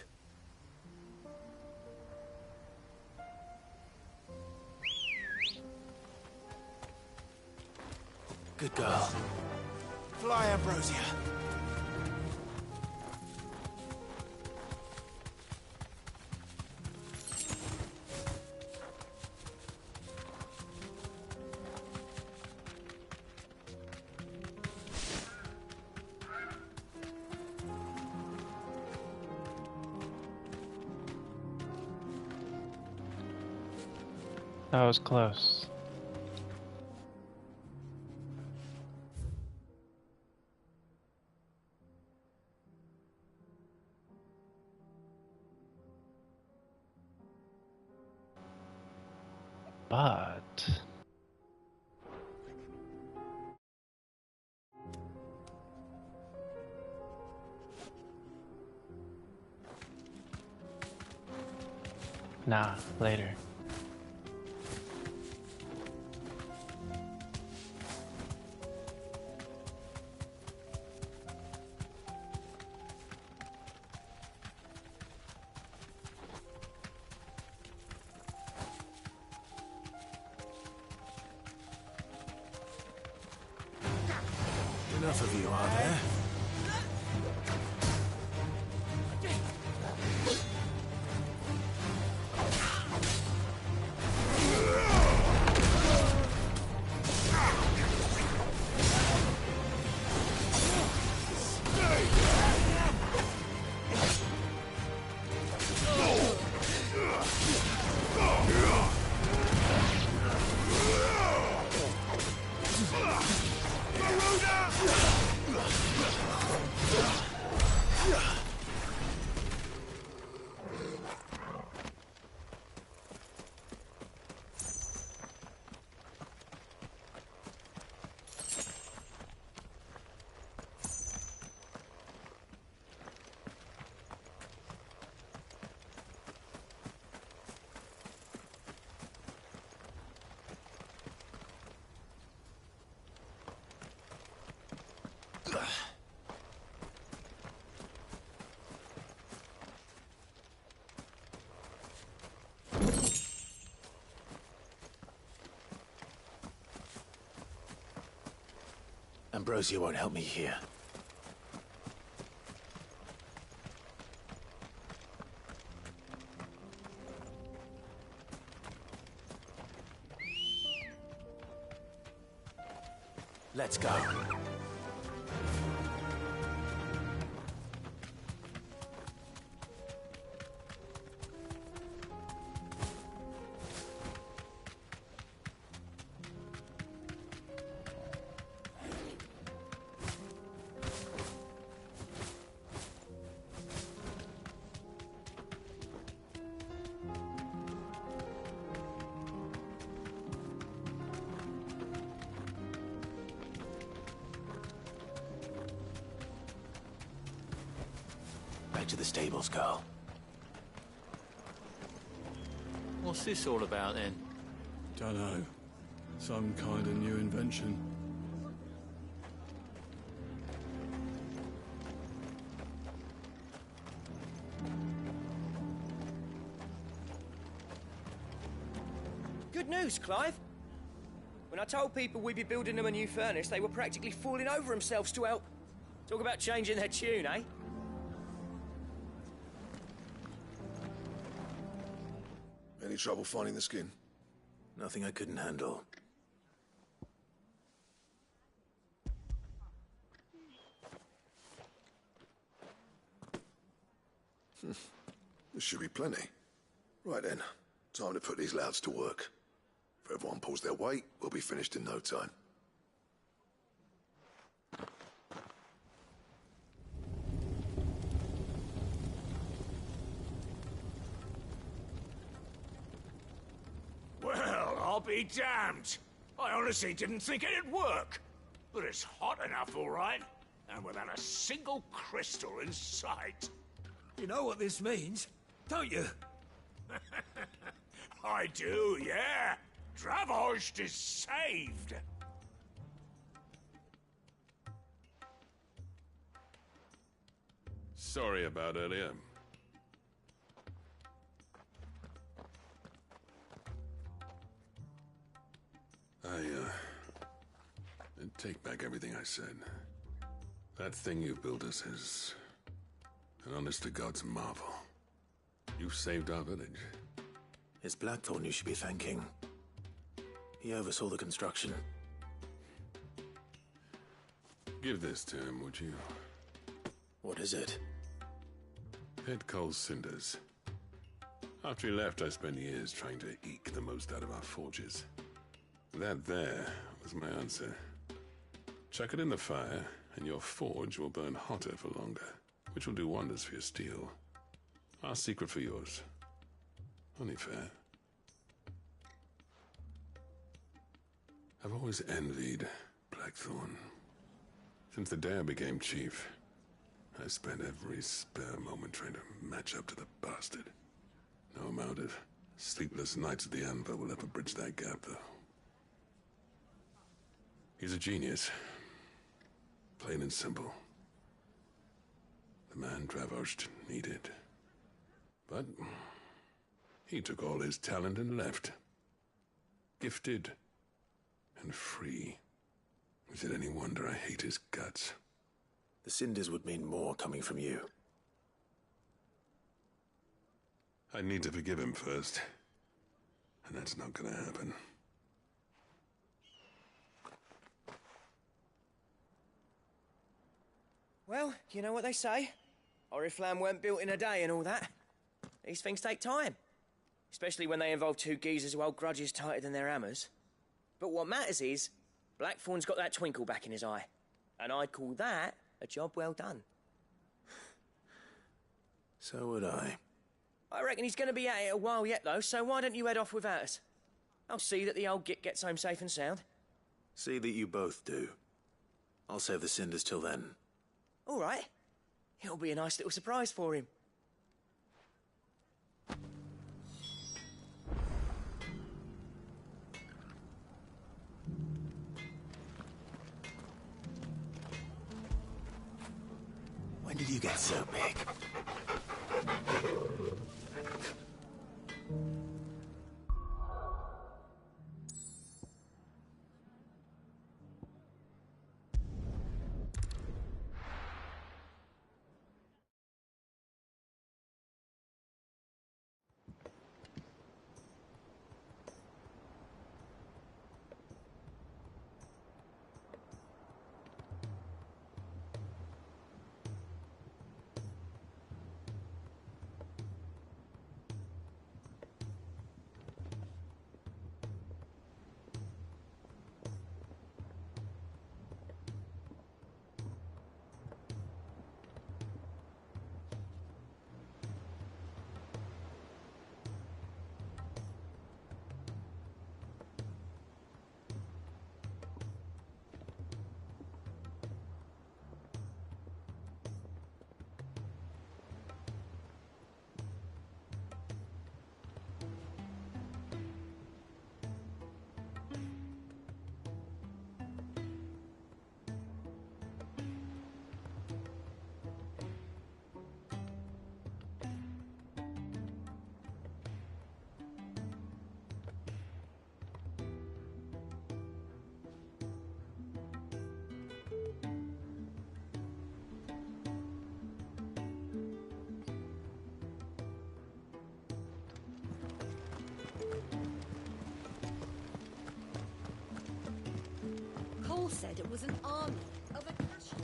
Good girl. Fly, Ambrosia. That was close. But nah, later. Enough of you, are there? Ambrosia won't help me here. Let's go. Back to the stables, girl. What's this all about then? Dunno. Some kind of new invention. Good news, Clive. When I told people we'd be building them a new furnace, they were practically falling over themselves to help. Talk about changing their tune, eh? Any trouble finding the skin? Nothing I couldn't handle. There should be plenty. Right then, time to put these louds to work. If everyone pulls their weight, we'll be finished in no time. Well, I'll be damned. I honestly didn't think it'd work. But it's hot enough, all right. And without a single crystal in sight. You know what this means, don't you? I do, yeah. Dravost is saved. Sorry about earlier. I take back everything I said. That thing you built us is an honest-to-God's marvel. You saved our village. It's Blackthorn you should be thanking. He oversaw the construction. Give this to him, would you? What is it? Pit Cole's cinders. After he left, I spent years trying to eke the most out of our forges. That there was my answer. Chuck it in the fire, and your forge will burn hotter for longer, which will do wonders for your steel. Our secret for yours. Only fair. I've always envied Blackthorn. Since the day I became chief, I spent every spare moment trying to match up to the bastard. No amount of sleepless nights at the Anvil will ever bridge that gap, though. He's a genius. Plain and simple. The man Dravost needed. But he took all his talent and left. Gifted and free. Is it any wonder I hate his guts? The cinders would mean more coming from you. I need to forgive him first. And that's not gonna happen. Well, you know what they say. Oriflamme weren't built in a day and all that. These things take time. Especially when they involve two geezers who hold grudges tighter than their hammers. But what matters is, Blackthorn's got that twinkle back in his eye. And I'd call that a job well done. So would I. I reckon he's going to be at it a while yet, though, so why don't you head off without us? I'll see that the old git gets home safe and sound. See that you both do. I'll save the cinders till then. All right. It'll be a nice little surprise for him. When did you get so big? all said it was an army of Akashi.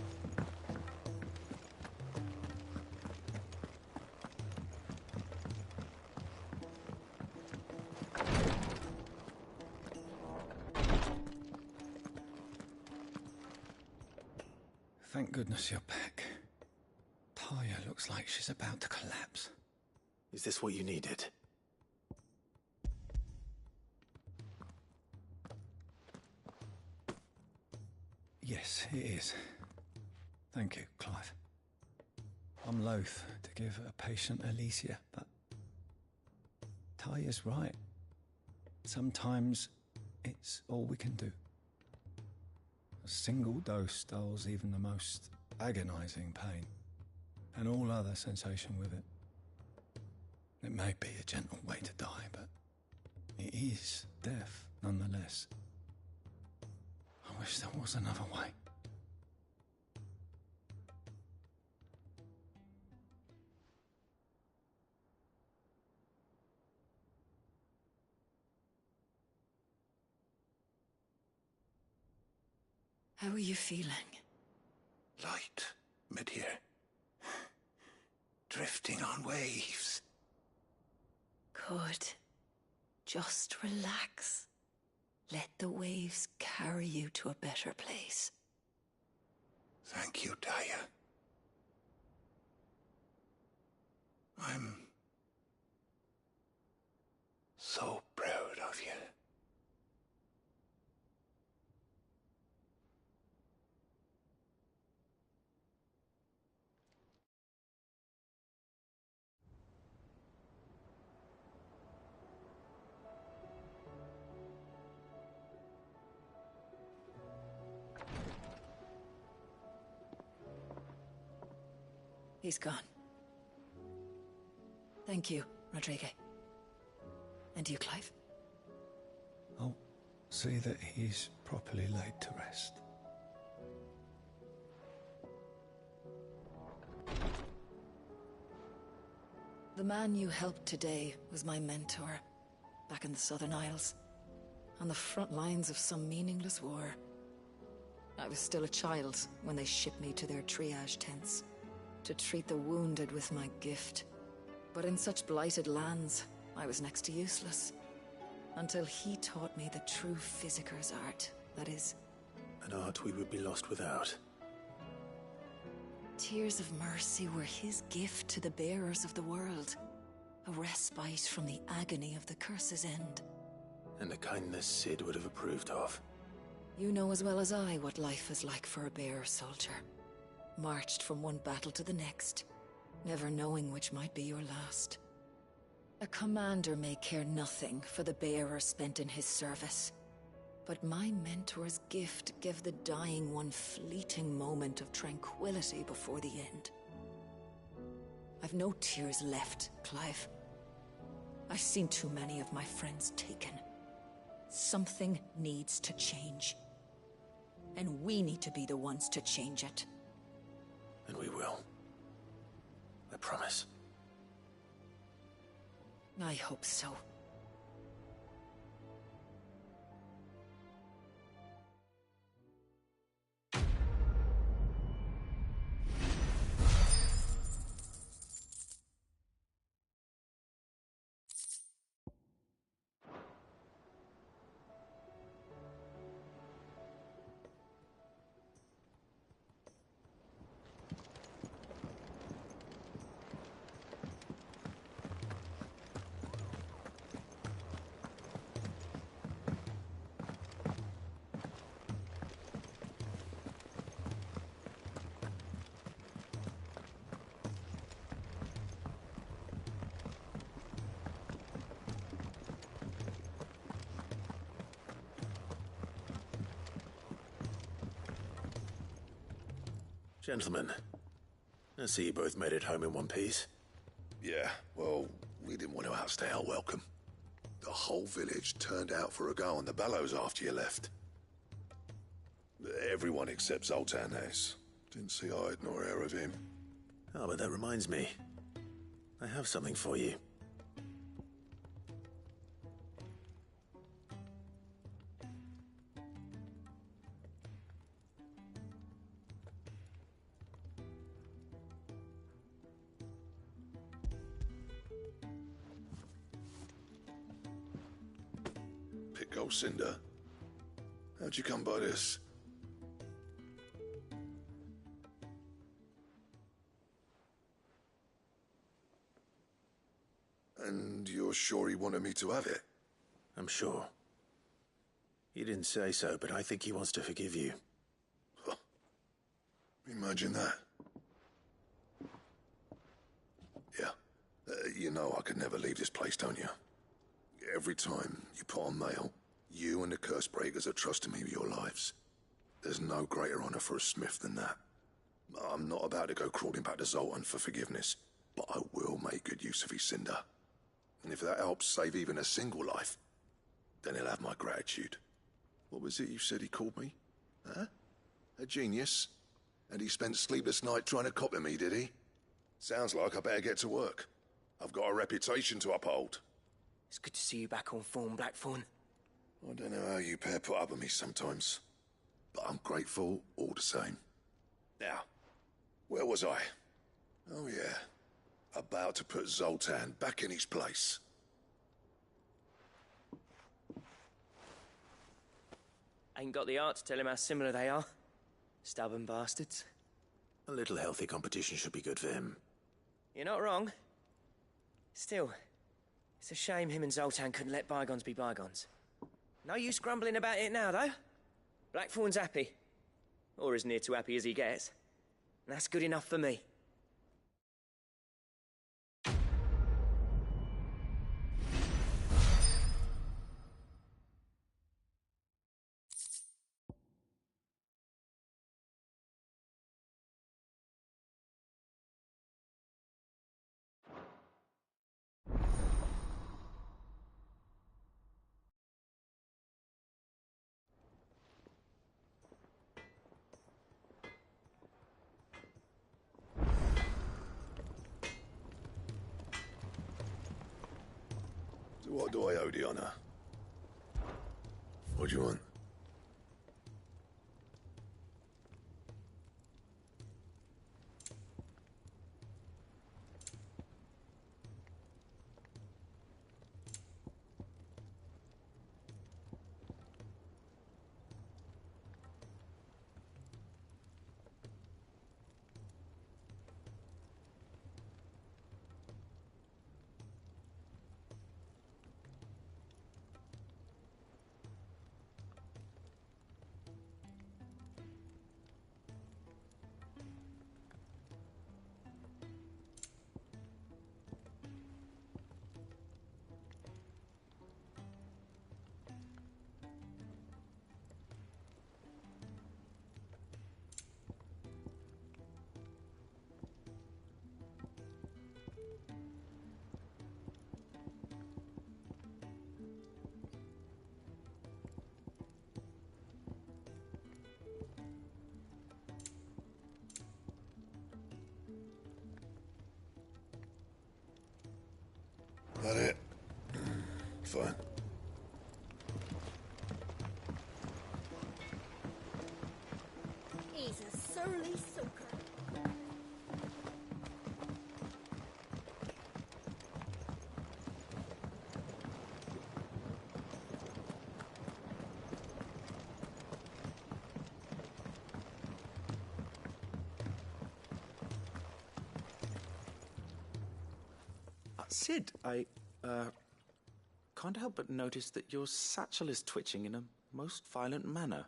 Thank goodness you're back. Talia looks like she's about to collapse. Is this what you needed? Yes, it is. Thank you, Clive. I'm loath to give a patient Alicia, but Talia's right. Sometimes it's all we can do. A single dose dulls even the most agonizing pain, and all other sensation with it. It may be a gentle way to die, but it is death nonetheless. I wish there was another way. How are you feeling? Light, mid-here. Drifting on waves. Good. Just relax. Let the waves carry you to a better place. Thank you, Daya. I'm so proud of you. He's gone. Thank you, Rodrigue. And you, Clive? I'll see that he's properly laid to rest. The man you helped today was my mentor, back in the Southern Isles, on the front lines of some meaningless war. I was still a child when they shipped me to their triage tents, to treat the wounded with my gift. But in such blighted lands, I was next to useless. Until he taught me the true physicker's art, that is... An art we would be lost without. Tears of mercy were his gift to the bearers of the world. A respite from the agony of the curse's end. And a kindness Sid would have approved of. You know as well as I what life is like for a bearer soldier. Marched from one battle to the next, never knowing which might be your last. A commander may care nothing for the bearer spent in his service. But my mentor's gift gave the dying one fleeting moment of tranquility before the end. I've no tears left, Clive. I've seen too many of my friends taken. Something needs to change. And we need to be the ones to change it. And we will. I promise. I hope so. Gentlemen, I see you both made it home in one piece. Yeah, well, we didn't want to outstay our welcome. The whole village turned out for a go on the bellows after you left. Everyone except Zoltan has. Didn't see hide nor hair of him. Oh, but that reminds me. I have something for you. bit gold cinder. How'd you come by this? And you're sure he wanted me to have it? I'm sure. He didn't say so, but I think he wants to forgive you. Huh. Imagine that. Yeah. You know I could never leave this place, don't you? Every time you put on mail, you and the curse breakers are trusting me with your lives. There's no greater honor for a smith than that. I'm not about to go crawling back to Zoltan for forgiveness, but I will make good use of his cinder. And if that helps save even a single life, then he'll have my gratitude. What was it you said he called me? Huh? A genius? And he spent sleepless night trying to copy me, did he? Sounds like I better get to work. I've got a reputation to uphold. It's good to see you back on form, Blackthorn. I don't know how you pair put up with me sometimes, but I'm grateful all the same. Now, where was I? Oh yeah, about to put Zoltan back in his place. Ain't got the art to tell him how similar they are. Stubborn bastards. A little healthy competition should be good for him. You're not wrong. Still, it's a shame him and Zoltan couldn't let bygones be bygones. No use grumbling about it now, though. Blackthorn's happy. Or as near to happy as he gets. And that's good enough for me. What do I owe the honor? What do you want? That it? Fine. He's a surly soaker. Sid, I can't help but notice that your satchel is twitching in a most violent manner.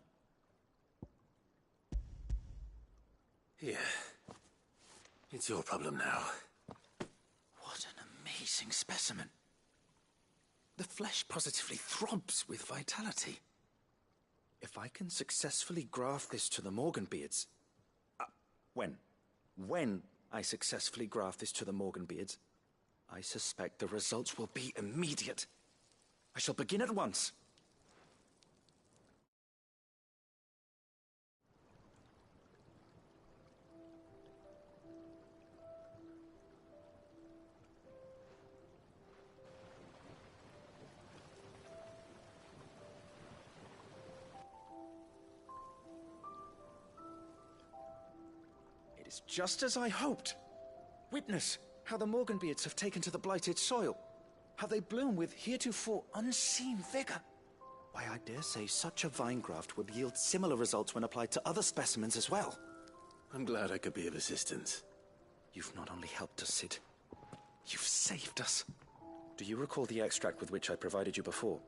Here. It's your problem now. What an amazing specimen. The flesh positively throbs with vitality. If I can successfully graft this to the Morganbeards... When I successfully graft this to the Morganbeards, I suspect the results will be immediate. I shall begin at once. It is just as I hoped. Witness how the Morganbeards have taken to the blighted soil, how they bloom with heretofore unseen vigor. Why, I dare say such a vine graft would yield similar results when applied to other specimens as well. I'm glad I could be of assistance. You've not only helped us, Sid, you've saved us. Do you recall the extract with which I provided you before?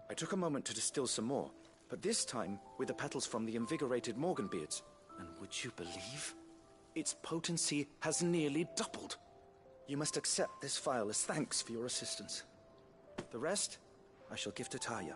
I took a moment to distill some more, but this time with the petals from the invigorated Morganbeards. And would you believe? Its potency has nearly doubled. You must accept this file as thanks for your assistance. The rest, I shall give to Taya.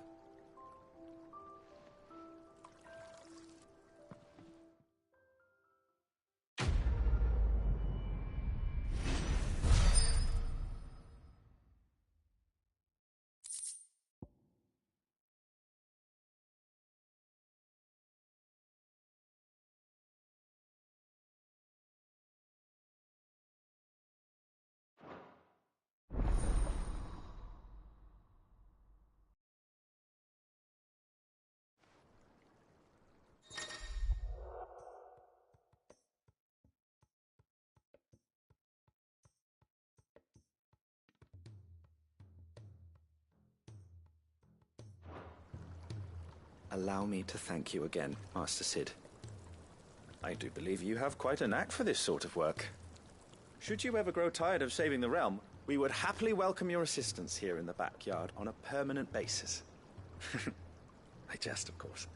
Allow me to thank you again, Master Sid. I do believe you have quite a knack for this sort of work. Should you ever grow tired of saving the realm, we would happily welcome your assistance here in the backyard on a permanent basis. I jest, of course.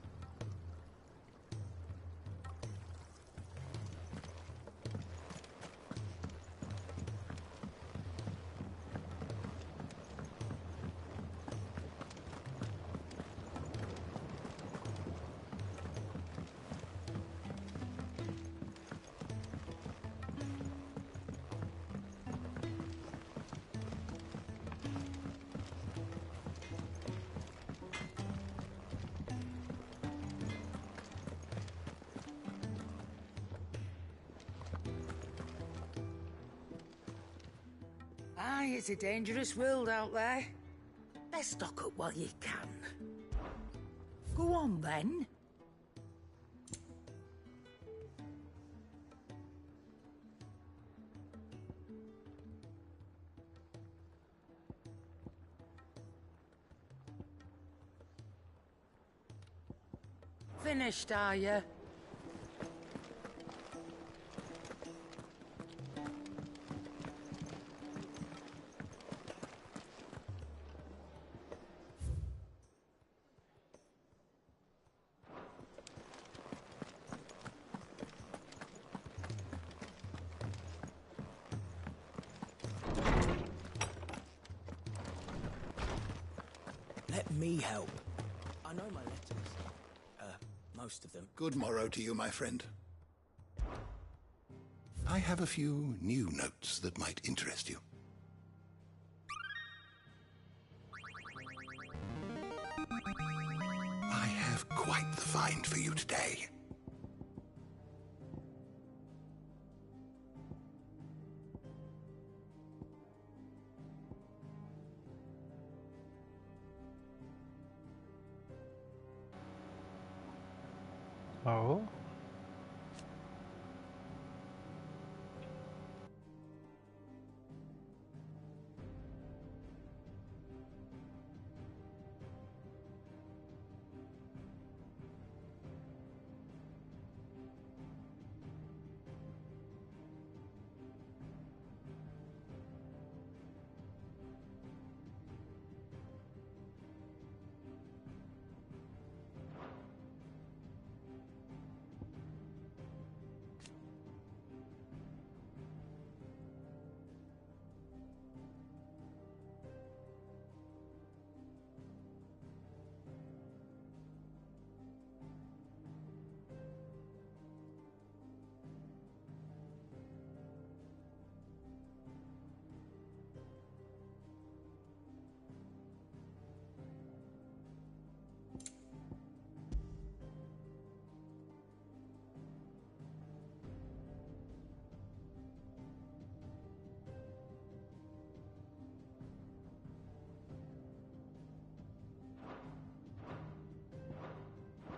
Aye, it's a dangerous world out there. Best stock up while you can. Go on, then. Finished, are you? Let me help. I know my letters. Most of them. Good morrow to you, my friend. I have a few new notes that might interest you. I have quite the find for you today. Oh?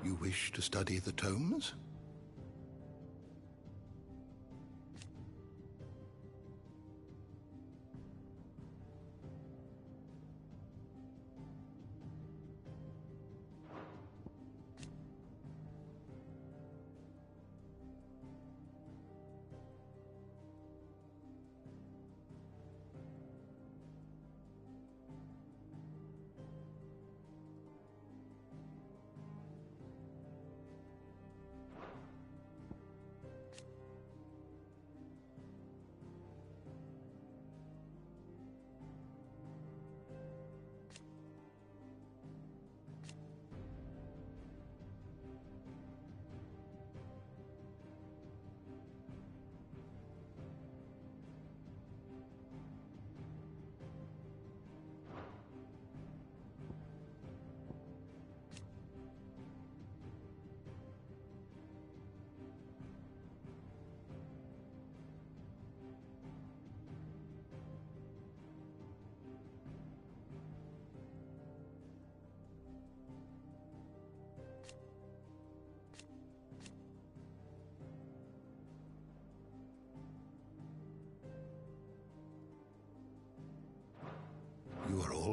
You wish to study the tomes?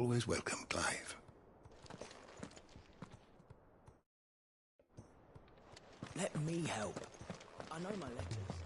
always welcome, Clive. Let me help. I know my letters.